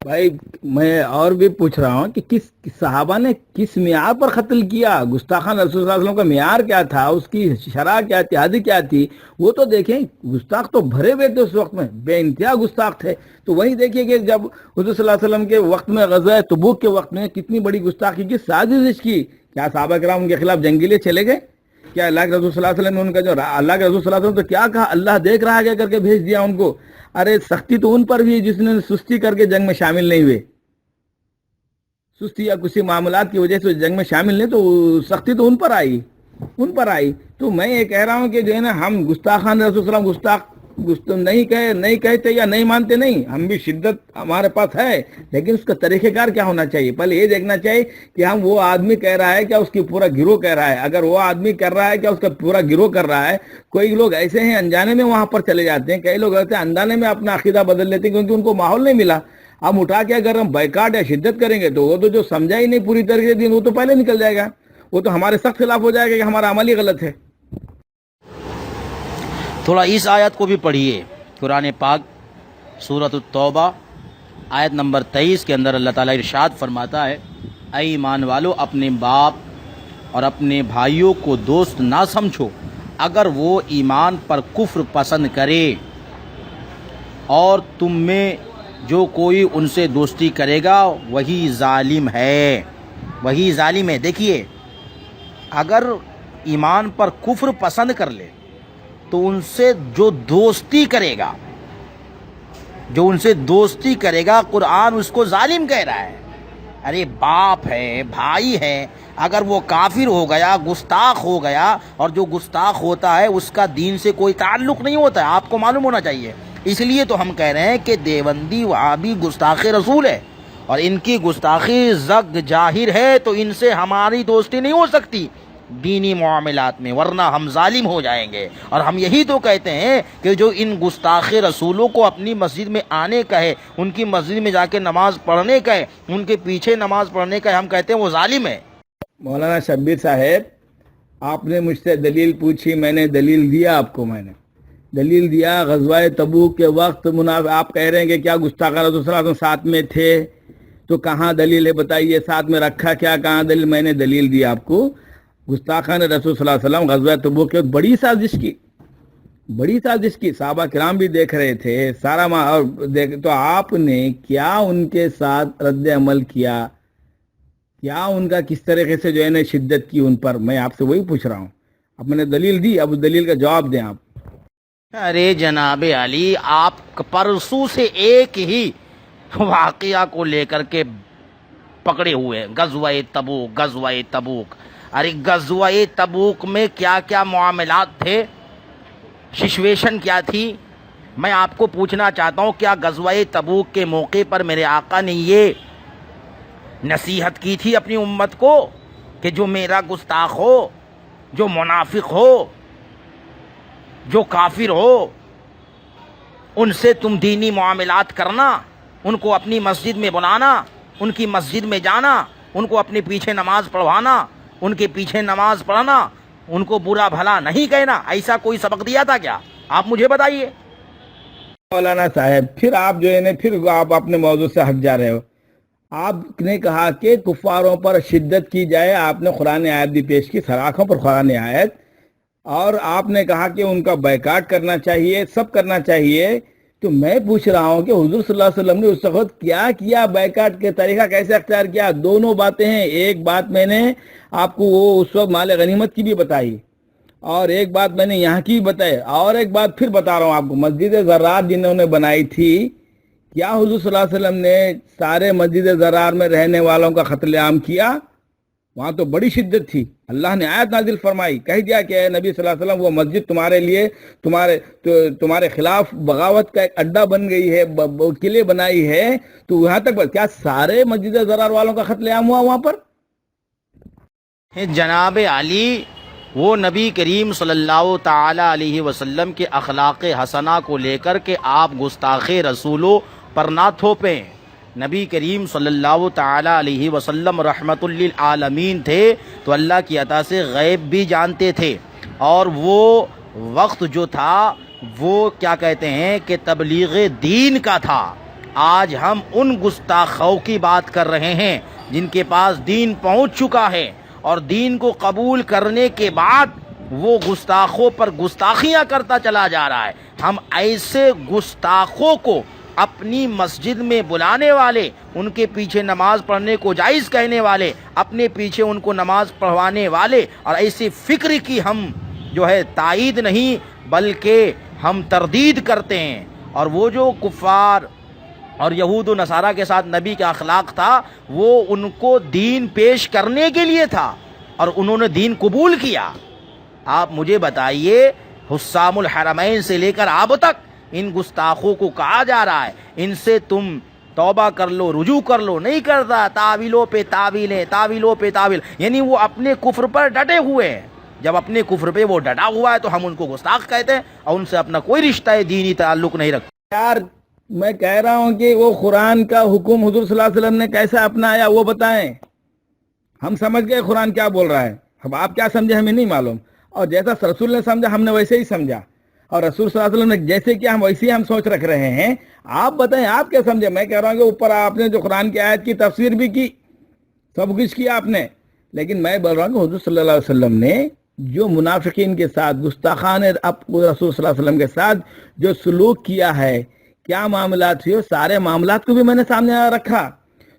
بھائی, میں اور بھی پوچھ رہا ہوں کہ کس صحابہ نے کس معیار پر قتل کیا؟ گستاخان رسول صلی اللہ علیہ وسلم کا معیار کیا تھا؟ اس کی شرح کیا تھی؟ حد کیا تھی؟ وہ تو دیکھیں, گستاخ تو بھرے ہوئے تھے اس وقت میں, بے انتہا گستاخ تھے. تو وہی دیکھیے کہ جب حضور صلی اللہ علیہ وسلم کے وقت میں غزوہ تبوک کے وقت میں کتنی بڑی گستاخی کی سازش کی. کیا صحابہ کرام ان کے خلاف جنگی لیے چلے گئے؟ کیا اللہ کے رسول صلی اللہ علیہ وسلم نے ان کا جو اللہ کے رسول صلی اللہ علیہ وسلم تو کیا کہا؟ اللہ دیکھ رہا ہے کر کے بھیج دیا ان کو. ارے سختی تو ان پر بھی جس نے سستی کر کے جنگ میں شامل نہیں ہوئے, سستی یا کسی معاملات کی وجہ سے جنگ میں شامل نہیں, تو سختی تو ان پر آئی. تو میں یہ کہہ رہا ہوں کہ جو ہے نا, ہم گستاخان رسول صلی اللہ علیہ وسلم گستاخ نہیں کہتے یا نہیں مانتے نہیں, ہم بھی شدت ہمارے پاس ہے, لیکن اس کا طریقہ کار کیا ہونا چاہیے؟ پہلے یہ دیکھنا چاہیے کہ ہم وہ آدمی کہہ رہا ہے کیا اس کی پورا گروہ کہہ رہا ہے. اگر وہ آدمی کر رہا ہے کیا اس کا پورا گروہ کر رہا ہے؟ کوئی لوگ ایسے ہیں انجانے میں وہاں پر چلے جاتے ہیں, کئی لوگ ایسے اندانے میں اپنا عقیدہ بدل لیتے ہیں کیونکہ ان کو ماحول نہیں ملا. ہم اٹھا کے اگر ہم بائیکاٹ یا شدت کریں گے تو وہ تو جو سمجھا ہی نہیں پوری طریقے سے, وہ تو پہلے نکل جائے گا, وہ تو ہمارے سخت خلاف ہو جائے گا کہ ہمارا عمل ہی غلط ہے. تھوڑا اس آیت کو بھی پڑھیے. قرآن پاک سورۃ التوبہ آیت نمبر 23 کے اندر اللہ تعالیٰ ارشاد فرماتا ہے, اے ایمان والو, اپنے باپ اور اپنے بھائیوں کو دوست نہ سمجھو اگر وہ ایمان پر کفر پسند کرے, اور تم میں جو کوئی ان سے دوستی کرے گا وہی ظالم ہے. دیکھیے, اگر ایمان پر کفر پسند کر لے تو ان سے جو دوستی کرے گا قرآن اس کو ظالم کہہ رہا ہے. ارے باپ ہے, بھائی ہے, اگر وہ کافر ہو گیا, گستاخ ہو گیا, اور جو گستاخ ہوتا ہے اس کا دین سے کوئی تعلق نہیں ہوتا ہے, آپ کو معلوم ہونا چاہیے. اس لیے تو ہم کہہ رہے ہیں کہ دیوبندی وہابی گستاخ رسول ہے, اور ان کی گستاخی زگ ظاہر ہے, تو ان سے ہماری دوستی نہیں ہو سکتی دینی معاملات میں, ورنہ ہم ظالم ہو جائیں گے. اور ہم یہی تو کہتے ہیں کہ جو ان گستاخ رسولوں کو اپنی مسجد میں آنے کا ہے, ان کی مسجد میں جا کے نماز پڑھنے کا ہے, ان کے پیچھے نماز پڑھنے کا ہے, ہم کہتے ہیں وہ ظالم ہے. مولانا شبیر صاحب, آپ نے مجھ سے دلیل پوچھی, میں نے دلیل دیا آپ کو, میں نے دلیل دیا. غزوہ تبوک کے وقت آپ کہہ رہے ہیں کہ کیا گستاخان رسول صلی اللہ علیہ وسلم ساتھ میں تھے, تو کہاں دلیل ہے بتائیے؟ ساتھ میں رکھا کیا, کہاں دلیل؟ میں نے دلیل دی آپ کو. گستاخان رسول صلی اللہ علیہ وسلم غزوہ تبوک کے بڑی سازش کی, بڑی سازش کی، صحابہ کرام بھی دیکھ رہے تھے سارا اور تو آپ نے کیا ان کے ساتھ رد عمل کیا؟ کیا ان کا کس طریقے سے جو ہے نا شدت کی ان پر؟ میں آپ سے وہی پوچھ رہا ہوں. اب میں نے دلیل دی، اب اس دلیل کا جواب دیں آپ. ارے جناب علی، آپ پرسوں سے ایک ہی واقعہ کو لے کر کے پکڑے ہوئے، غزوہ تبوک، غزوہ تبوک. ارے غزوہ تبوک میں کیا کیا معاملات تھے، سچویشن کیا تھی؟ میں آپ کو پوچھنا چاہتا ہوں، کیا غزوہ تبوک کے موقع پر میرے آقا نے یہ نصیحت کی تھی اپنی امت کو کہ جو میرا گستاخ ہو، جو منافق ہو، جو کافر ہو، ان سے تم دینی معاملات کرنا، ان کو اپنی مسجد میں بلانا، ان کی مسجد میں جانا، ان کو اپنے پیچھے نماز پڑھوانا، ان کے پیچھے نماز پڑھنا، ان کو برا بھلا نہیں کہنا؟ ایسا کوئی سبق دیا تھا کیا؟ آپ مجھے بتائیے. مولانا صاحب پھر آپ جو ہے نا پھر آپ اپنے موضوع سے ہٹ جا رہے ہو. آپ نے کہا کہ کفاروں پر شدت کی جائے، آپ نے قرآن آیت بھی پیش کی، سراخوں پر قرآن آیت، اور آپ نے کہا کہ ان کا بائیکاٹ کرنا چاہیے، سب کرنا چاہیے. تو میں پوچھ رہا ہوں کہ حضور صلی اللہ علیہ وسلم نے اس وقت کیا کیا، بائیکاٹ کے طریقہ کیسے اختیار کیا؟ دونوں باتیں ہیں. ایک بات میں نے آپ کو وہ اس وقت مال غنیمت کی بھی بتائی، اور ایک بات میں نے یہاں کی بھی بتائی، اور ایک بات پھر بتا رہا ہوں آپ کو. مسجد زرار جنہوں نے بنائی تھی، کیا حضور صلی اللہ علیہ وسلم نے سارے مسجد زرار میں رہنے والوں کا قتل عام کیا؟ وہاں تو بڑی شدت تھی. اللہ نے آیت نازل فرمائی، کہہ دیا کہ اے نبی صلی اللہ علیہ وسلم وہ مسجد تمہارے لیے تمہارے خلاف بغاوت کا ایک اڈا بن گئی ہے، قلعے بنائی ہے. تو وہاں تک کیا سارے مسجد زرار والوں کا قتل عام ہوا وہاں پر؟ جناب علی، وہ نبی کریم صلی اللہ تعالی علیہ وسلم کے اخلاق حسنہ کو لے کر کے آپ گستاخ رسولوں پر نہ تھوپیں. نبی کریم صلی اللہ تعالی علیہ وسلم رحمت للعالمین تھے، تو اللہ کی عطا سے غیب بھی جانتے تھے، اور وہ وقت جو تھا وہ کیا کہتے ہیں کہ تبلیغ دین کا تھا. آج ہم ان گستاخوں کی بات کر رہے ہیں جن کے پاس دین پہنچ چکا ہے، اور دین کو قبول کرنے کے بعد وہ گستاخوں پر گستاخیاں کرتا چلا جا رہا ہے. ہم ایسے گستاخوں کو اپنی مسجد میں بلانے والے، ان کے پیچھے نماز پڑھنے کو جائز کہنے والے، اپنے پیچھے ان کو نماز پڑھوانے والے، اور ایسی فکر کی ہم جو ہے تائید نہیں بلکہ ہم تردید کرتے ہیں. اور وہ جو کفار اور یہود و نصارہ کے ساتھ نبی کا اخلاق تھا، وہ ان کو دین پیش کرنے کے لیے تھا، اور انہوں نے دین قبول کیا. آپ مجھے بتائیے، حسام الحرمین سے لے کر اب تک ان گستاخوں کو کہا جا رہا ہے ان سے تم توبہ کر لو، رجوع کر لو. نہیں کرتا، تعویلوں پہ تعویلیں، تعویلوں پہ تعویل. یعنی وہ اپنے کفر پر ڈٹے ہوئے ہیں. جب اپنے کفر پہ وہ ڈٹا ہوا ہے تو ہم ان کو گستاخ کہتے ہیں، اور ان سے اپنا کوئی رشتہ دینی تعلق نہیں رکھتے. یار میں کہہ رہا ہوں کہ وہ قرآن کا حکم حضور صلی اللہ علیہ وسلم نے کیسا اپنایا وہ بتائیں. ہم سمجھ گئے قرآن کیا بول رہا ہے، اب آپ کیا سمجھے ہمیں نہیں معلوم، اور جیسا رسول نے سمجھا ہم نے ویسے ہی سمجھا، اور رسول صلی اللہ علیہ وسلم نے جیسے کیا ہم ویسے ہی ہم سوچ رکھ رہے ہیں. آپ بتائیں آپ کیا سمجھے. میں کہہ رہا ہوں کہ اوپر آپ نے جو قرآن کی آیت کی تفسیر بھی کی، سب کچھ کیا آپ نے، لیکن میں بول رہا ہوں کہ حضور صلی اللہ علیہ وسلم نے جو منافقین کے ساتھ، گستاخان رسول صلی اللہ علیہ وسلم کے ساتھ جو سلوک کیا ہے، کیا معاملات ہوئے، سارے معاملات کو بھی میں نے سامنے رکھا.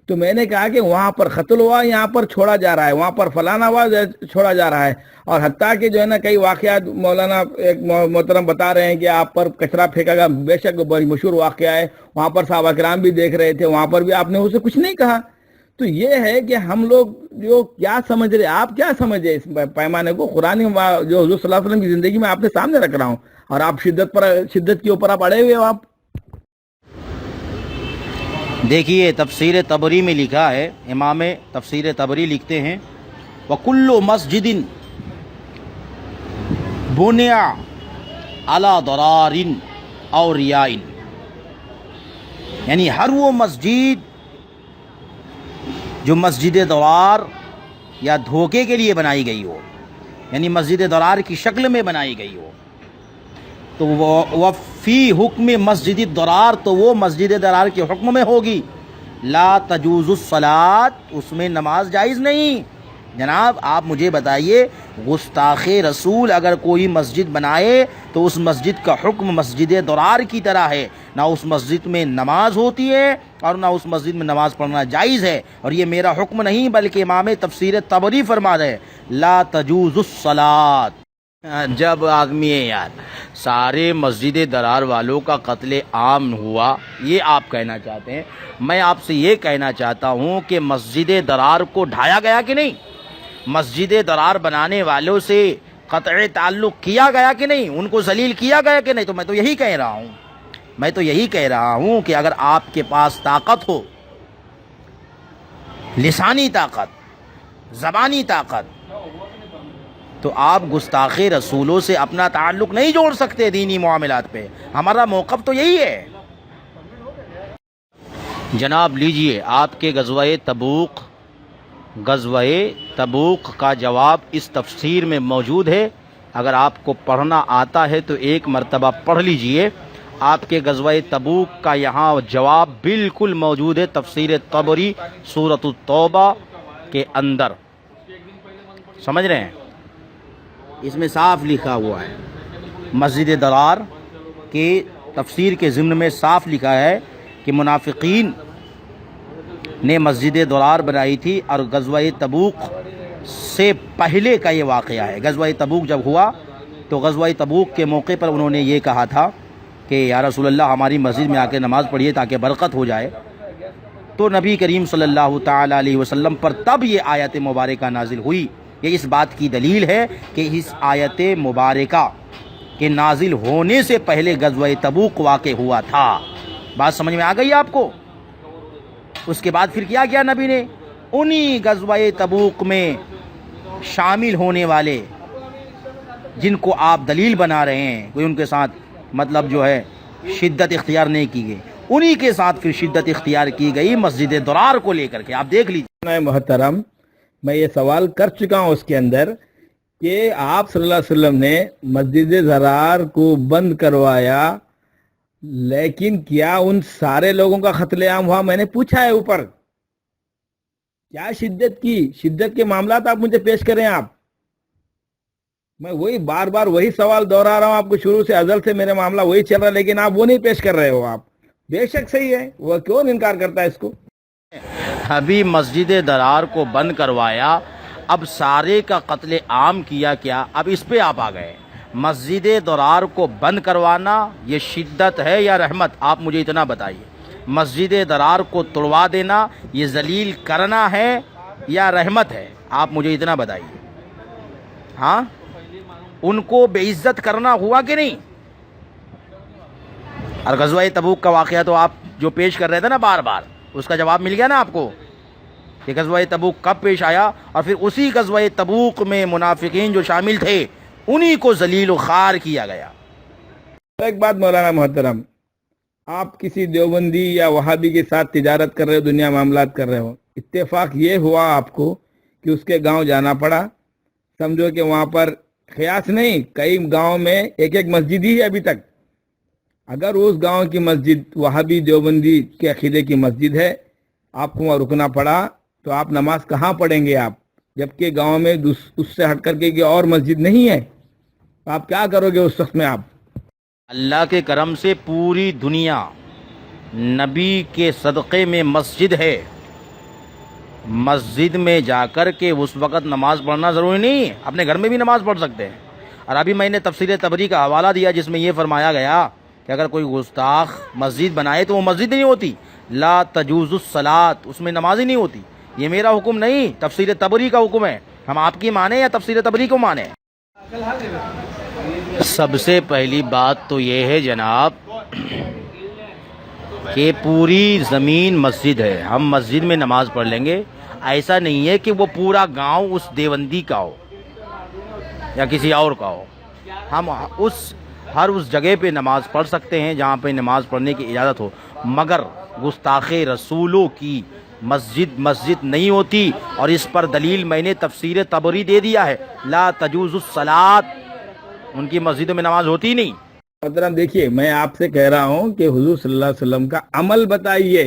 تو میں نے کہا کہ وہاں پر قتل ہوا، یہاں پر چھوڑا جا رہا ہے، وہاں پر فلانا ہوا، چھوڑا جا رہا ہے. اور حتیٰ کہ جو ہے نا کئی واقعات مولانا ایک محترم بتا رہے ہیں کہ آپ پر کچرا پھینکا گیا، بے شک بڑی مشہور واقعہ ہے، وہاں پر صحابہ کرام بھی دیکھ رہے تھے، وہاں پر بھی آپ نے اسے کچھ نہیں کہا. تو یہ ہے کہ ہم لوگ جو کیا سمجھ رہے، آپ کیا سمجھے اس پیمانے کو. قرآن جو حضور صلی اللہ علیہ وسلم کی زندگی میں آپ کے سامنے رکھ رہا ہوں، اور آپ شدت کے اوپر آپ اڑے ہوئے ہو. آپ دیکھیے تفسیر طبری میں لکھا ہے، امام تفسیر طبری لکھتے ہیں وَكُلُّ مَسْجِدٍ بُنِيَ عَلَى ضَرَارٍ أَوْ رِيَاءٍ، یعنی ہر وہ مسجد جو مسجد ضرار یا دھوکے کے لیے بنائی گئی ہو، یعنی مسجد ضرار کی شکل میں بنائی گئی ہو، تو وہ فی حکم مسجد الضرار، تو وہ مسجد ضرار کے حکم میں ہوگی. لا تجوز الصلاۃ، اس میں نماز جائز نہیں. جناب آپ مجھے بتائیے، گستاخ رسول اگر کوئی مسجد بنائے تو اس مسجد کا حکم مسجد ضرار کی طرح ہے، نہ اس مسجد میں نماز ہوتی ہے اور نہ اس مسجد میں نماز پڑھنا جائز ہے، اور یہ میرا حکم نہیں بلکہ امام تفسیر طبری فرما رہے لا تجوز الصلاۃ۔ جب آدمی ہے یار، سارے مسجد ضرار والوں کا قتل عام ہوا، یہ آپ کہنا چاہتے ہیں؟ میں آپ سے یہ کہنا چاہتا ہوں کہ مسجد ضرار کو ڈھایا گیا کہ نہیں؟ مسجد ضرار بنانے والوں سے قطع تعلق کیا گیا کہ نہیں؟ ان کو ذلیل کیا گیا کہ نہیں؟ تو میں تو یہی کہہ رہا ہوں کہ اگر آپ کے پاس طاقت ہو، لسانی طاقت، زبانی طاقت، تو آپ گستاخ رسولوں سے اپنا تعلق نہیں جوڑ سکتے دینی معاملات پہ۔ ہمارا موقف تو یہی ہے۔ جناب لیجئے، آپ کے غزوہ تبوک کا جواب اس تفسیر میں موجود ہے، اگر آپ کو پڑھنا آتا ہے تو ایک مرتبہ پڑھ لیجئے۔ آپ کے غزوہ تبوک کا یہاں جواب بالکل موجود ہے تفسیر طبری سورۃ التوبہ کے اندر، سمجھ رہے ہیں؟ اس میں صاف لکھا ہوا ہے، مسجد ضرار کے تفسیر کے ضمن میں صاف لکھا ہے کہ منافقین نے مسجد ضرار بنائی تھی، اور غزوہ تبوک سے پہلے کا یہ واقعہ ہے۔ غزوہ تبوک جب ہوا تو غزوہ تبوک کے موقع پر انہوں نے یہ کہا تھا کہ یا رسول اللہ ہماری مسجد میں آ کے نماز پڑھیے تاکہ برکت ہو جائے، تو نبی کریم صلی اللہ تعالی علیہ وسلم پر تب یہ آیت مبارکہ نازل ہوئی۔ یہ اس بات کی دلیل ہے کہ اس آیت مبارکہ کے نازل ہونے سے پہلے غزوہ تبوک واقع ہوا تھا۔ بات سمجھ میں آ گئی آپ کو؟ اس کے بعد پھر کیا کیا نبی نے؟ انہی غزوہ تبوک میں شامل ہونے والے جن کو آپ دلیل بنا رہے ہیں، کوئی ان کے ساتھ مطلب جو ہے شدت اختیار نہیں کی گئی، انہی کے ساتھ پھر شدت اختیار کی گئی مسجد ضرار کو لے کر کے۔ آپ دیکھ لیجیے محترم، میں یہ سوال کر چکا ہوں اس کے اندر کہ آپ صلی اللہ علیہ وسلم نے مسجد ضرار کو بند کروایا، لیکن کیا ان سارے لوگوں کا قتل عام ہوا؟ میں نے پوچھا ہے اوپر، کیا شدت کے معاملات آپ مجھے پیش کریں۔ آپ میں وہی بار بار وہی سوال دہرا رہا ہوں آپ کو، شروع سے ازل سے میرے معاملہ وہی چل رہا ہے، لیکن آپ وہ نہیں پیش کر رہے ہو۔ آپ بے شک صحیح ہے، وہ کیوں انکار کرتا ہے اس کو؟ ابھی مسجد ضرار کو بند کروایا، اب سارے کا قتل عام کیا، کیا اب اس پہ آپ آ گئے؟ مسجد ضرار کو بند کروانا یہ شدت ہے یا رحمت؟ آپ مجھے اتنا بتائیے۔ مسجد ضرار کو توڑوا دینا یہ ذلیل کرنا ہے یا رحمت ہے؟ آپ مجھے اتنا بتائیے۔ ہاں، ان کو بے عزت کرنا ہوا کہ نہیں؟ اور غزوہ تبوک کا واقعہ تو آپ جو پیش کر رہے تھے نا بار بار، اس کا جواب مل گیا نا آپ کو کہ غزوہ تبوک کب پیش آیا، اور پھر اسی غزوہ تبوک میں منافقین جو شامل تھے انہی کو ذلیل و خوار کیا گیا۔ ایک بات مولانا محترم، آپ کسی دیوبندی یا وہابی کے ساتھ تجارت کر رہے ہو، دنیا معاملات کر رہے ہو، اتفاق یہ ہوا آپ کو کہ اس کے گاؤں جانا پڑا، سمجھو کہ وہاں پر قیاس نہیں، کئی گاؤں میں ایک ایک مسجد ہی ہے ابھی تک۔ اگر اس گاؤں کی مسجد وہابی دیوبندی کے عقیدے کی مسجد ہے، آپ کو وہاں رکنا پڑا، تو آپ نماز کہاں پڑھیں گے آپ؟ جبکہ گاؤں میں اس سے ہٹ کر کے کوئی اور مسجد نہیں ہے، آپ کیا کرو گے اس وقت میں؟ آپ اللہ کے کرم سے پوری دنیا نبی کے صدقے میں مسجد ہے، مسجد میں جا کر کے اس وقت نماز پڑھنا ضروری نہیں ہے، اپنے گھر میں بھی نماز پڑھ سکتے ہیں۔ اور ابھی میں نے تفسیر طبری کا حوالہ دیا جس میں یہ فرمایا گیا کہ اگر کوئی گستاخ مسجد بنائے تو وہ مسجد نہیں ہوتی، لا تجوز الصلاۃ، اس میں نماز ہی نہیں ہوتی۔ یہ میرا حکم نہیں، تفسیر طبری کا حکم ہے۔ ہم آپ کی مانیں یا تفسیر طبری کو مانیں؟ سب سے پہلی بات تو یہ ہے جناب کہ پوری زمین مسجد ہے، ہم مسجد میں نماز پڑھ لیں گے۔ ایسا نہیں ہے کہ وہ پورا گاؤں اس دیوبندی کا ہو یا کسی اور کا ہو، ہم ہر اس جگہ پہ نماز پڑھ سکتے ہیں جہاں پہ نماز پڑھنے کی اجازت ہو، مگر گستاخ رسولوں کی مسجد نہیں ہوتی، اور اس پر دلیل میں نے تفسیر طبری دے دیا ہے، لا تجوز الصلاۃ، ان کی مسجدوں میں نماز ہوتی نہیں۔ محترم دیکھیے، میں آپ سے کہہ رہا ہوں کہ حضور صلی اللہ علیہ وسلم کا عمل بتائیے،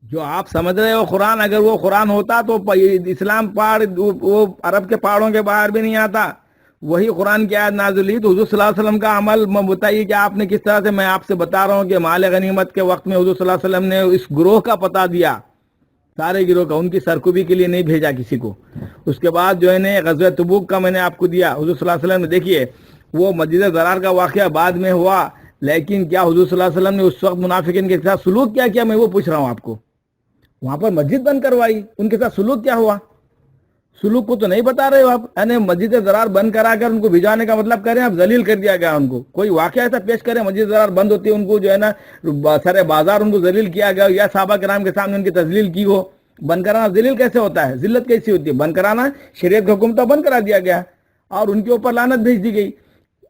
جو آپ سمجھ رہے ہو قرآن، اگر وہ قرآن ہوتا تو اسلام پہاڑ وہ عرب کے پہاڑوں کے باہر بھی نہیں آتا. وہی قرآن کی آیت نازل ہوئی تو حضور صلی اللہ علیہ وسلم کا عمل بتائیے کہ آپ نے کس طرح سے. میں آپ سے بتا رہا ہوں کہ مال غنیمت کے وقت میں حضور صلی اللہ علیہ وسلم نے اس گروہ کا پتہ دیا، سارے گروہ کا، ان کی سرکوبی کے لیے نہیں بھیجا کسی کو. اس کے بعد جو ہے نا غزوہ تبوک کا میں نے آپ کو دیا. حضور صلی اللہ علیہ وسلم نے دیکھیے وہ مسجد ضرار کا واقعہ بعد میں ہوا، لیکن کیا حضور صلی اللہ علیہ وسلم نے اس وقت منافقین کے ساتھ سلوک کیا کیا میں وہ پوچھ رہا ہوں آپ کو. وہاں پر مسجد بند کروائی، ان کے ساتھ سلوک کیا ہوا؟ سلوک کو تو نہیں بتا رہے ہو آپ. یعنی مسجد ضرار بند کرا کر ان کو بھجانے کا مطلب کریں آپ ذلیل کر دیا گیا ان کو. کوئی واقعہ ایسا پیش کریں مسجد ضرار بند ہوتی ہے ان کو جو ہے نا سارے بازار ان کو ذلیل کیا گیا، یا صحابہ کرام کے سامنے ان کی تذلیل کی ہو. بند کرانا ذلیل کیسے ہوتا ہے؟ ذلت کیسی ہوتی ہے؟ بند کرانا شریعت کا حکم تھا، بند کرا دیا گیا اور ان کے اوپر لعنت بھیج دی گئی.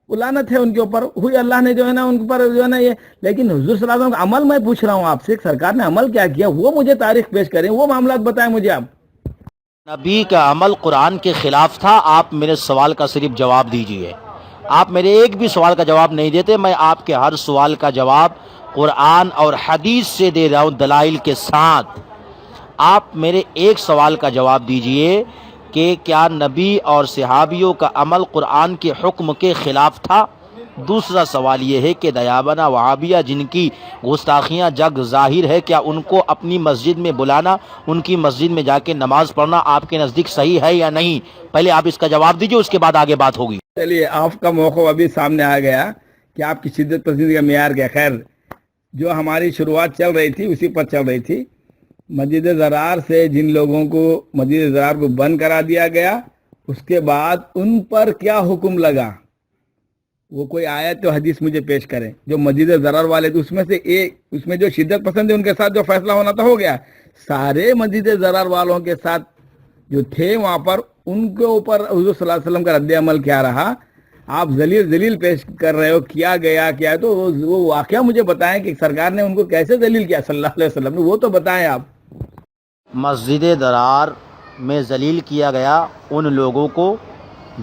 وہ لعنت ہے ان کے اوپر ہوئی، اللہ نے جو ہے نا ان پر جو ہے نا یہ. لیکن حضور صلی اللہ علیہ وسلم کا عمل میں پوچھ رہا ہوں آپ سے، سرکار نے عمل کیا کیا وہ مجھے تاریخ پیش کریں، وہ معاملات بتائیں مجھے آپ. نبی کا عمل قرآن کے خلاف تھا. آپ میرے سوال کا صرف جواب دیجئے. آپ میرے ایک بھی سوال کا جواب نہیں دیتے. میں آپ کے ہر سوال کا جواب قرآن اور حدیث سے دے رہا ہوں، دلائل کے ساتھ. آپ میرے ایک سوال کا جواب دیجئے کہ کیا نبی اور صحابیوں کا عمل قرآن کے حکم کے خلاف تھا؟ دوسرا سوال یہ ہے کہ دیابنہ وہابیہ جن کی گستاخیاں جگ ظاہر ہے، کیا ان کو اپنی مسجد میں بلانا، ان کی مسجد میں جا کے نماز پڑھنا آپ کے نزدیک صحیح ہے یا نہیں؟ پہلے آپ اس کا جواب دیجئے، اس کے بعد آگے بات ہوگی. چلیے آپ کا موقع ابھی سامنے آ گیا کہ آپ کی شدت پسندی کا معیار کیا. خیر، جو ہماری شروعات چل رہی تھی اسی پر چل رہی تھی. مسجد ضرار سے جن لوگوں کو مسجد ضرار کو بند کرا دیا گیا، اس کے بعد ان پر کیا حکم لگا، وہ کوئی آیت تو حدیث مجھے پیش کریں. جو مسجد ضرار والے تھے اس میں سے ایک، اس میں جو شدت پسند ہے ان کے ساتھ جو فیصلہ ہونا تھا ہو گیا. سارے مسجد ضرار والوں کے ساتھ جو تھے وہاں پر، ان کے اوپر حضور صلی اللہ علیہ وسلم کا رد عمل کیا رہا؟ آپ ذلیل پیش کر رہے ہو کیا گیا کیا ہے، تو وہ واقعہ مجھے بتائیں کہ سرکار نے ان کو کیسے ذلیل کیا صلی اللہ علیہ وسلم نے، وہ تو بتائیں آپ. مسجد ضرار میں ذلیل کیا گیا ان لوگوں کو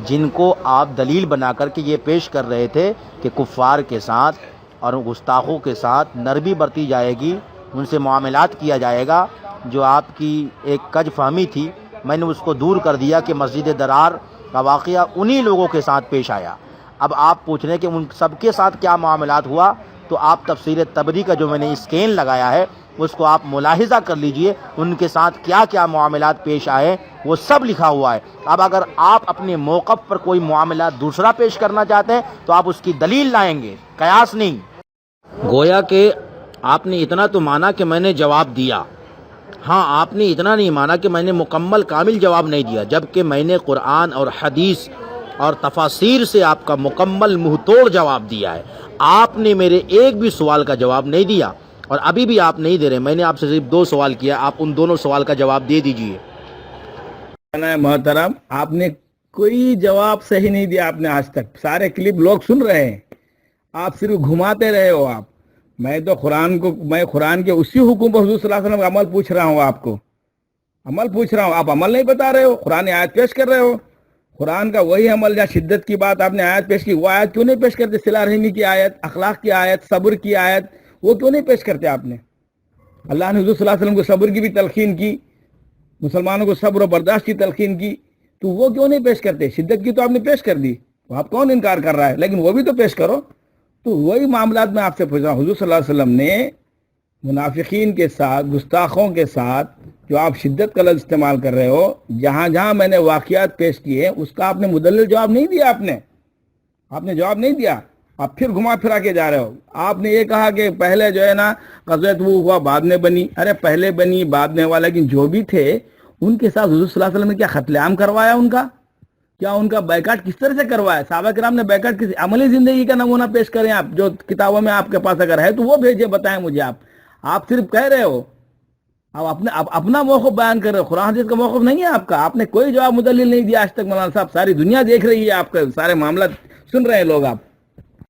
جن کو آپ دلیل بنا کر کے یہ پیش کر رہے تھے کہ کفار کے ساتھ اور گستاخوں کے ساتھ نرمی برتی جائے گی، ان سے معاملات کیا جائے گا. جو آپ کی ایک کج فہمی تھی میں نے اس کو دور کر دیا کہ مسجد ضرار کا واقعہ انہی لوگوں کے ساتھ پیش آیا. اب آپ پوچھ رہے ہیں کہ ان سب کے ساتھ کیا معاملات ہوا، تو آپ تفسیر تبری کا جو میں نے اسکین لگایا ہے اس کو آپ ملاحظہ کر لیجئے، ان کے ساتھ کیا کیا معاملات پیش آئے وہ سب لکھا ہوا ہے. اب اگر آپ اپنے موقف پر کوئی معاملات دوسرا پیش کرنا چاہتے ہیں تو آپ اس کی دلیل لائیں گے، قیاس نہیں. گویا کہ آپ نے اتنا تو مانا کہ میں نے جواب دیا، ہاں آپ نے اتنا نہیں مانا کہ میں نے مکمل کامل جواب نہیں دیا، جبکہ میں نے قرآن اور حدیث اور تفاسیر سے آپ کا مکمل منہ توڑ جواب دیا ہے. آپ نے میرے ایک بھی سوال کا جواب نہیں دیا، اور ابھی بھی آپ نہیں دے رہے. میں نے آپ سے صرف 2 سوال کیا، آپ ان دونوں سوال کا جواب دے دیجئے. محترم، آپ نے کوئی جواب صحیح نہیں دیا. آپ نے آج تک سارے کلپ لوگ سن رہے ہیں، آپ صرف گھماتے رہے ہو. آپ میں قرآن کے اسی حکم پر حضور صلی اللہ علیہ وسلم کا عمل پوچھ رہا ہوں، آپ کو عمل پوچھ رہا ہوں. آپ عمل نہیں بتا رہے ہو، قرآن آیت پیش کر رہے ہو. قرآن کا وہی عمل جہاں شدت کی بات آپ نے آیت پیش کی، وہ آیت کیوں نہیں پیش کرتے؟ صلہ رحمی کی آیت، اخلاق کی آیت، صبر کی آیت، وہ کیوں نہیں پیش کرتے آپ نے؟ اللہ نے حضور صلی اللہ علیہ وسلم کو صبر کی بھی تلقین کی، مسلمانوں کو صبر و برداشت کی تلقین کی، تو وہ کیوں نہیں پیش کرتے؟ شدت کی تو آپ نے پیش کر دی، تو آپ کون انکار کر رہا ہے؟ لیکن وہ بھی تو پیش کرو. تو وہی معاملات میں آپ سے پوچھ رہا ہوں. حضور صلی اللہ علیہ وسلم نے منافقین کے ساتھ، گستاخوں کے ساتھ جو آپ شدت کا لفظ استعمال کر رہے ہو، جہاں جہاں میں نے واقعات پیش کیے اس کا آپ نے مدلل جواب نہیں دیا. آپ نے جواب نہیں دیا. آپ پھر گھما پھرا کے جا رہے ہو. آپ نے یہ کہا کہ پہلے جو ہے نا غزوہ تبوک ہوا بعد میں بنی. ارے پہلے بنی بعد میں ہوا، لیکن جو بھی تھے ان کے ساتھ حضور صلی اللہ علیہ وسلم نے کیا قتل عام کروایا؟ ان کا بیکاٹ کس طرح سے کروایا؟ صحابہ کرام نے بیکاٹ کسی عملی زندگی کا نمونہ پیش کریں آپ، جو کتابوں میں آپ کے پاس اگر ہے تو وہ بھیجے، بتائیں مجھے. آپ صرف کہہ رہے ہو، آپ اپنا موقف بیان کر رہے ہو. قرآن حدیث کا موقف نہیں ہے آپ کا. آپ نے کوئی جواب مدلل نہیں دیا آج تک. مولانا صاحب، ساری دنیا دیکھ رہی ہے آپ کا، سارے معاملات سن رہے ہیں لوگ. آپ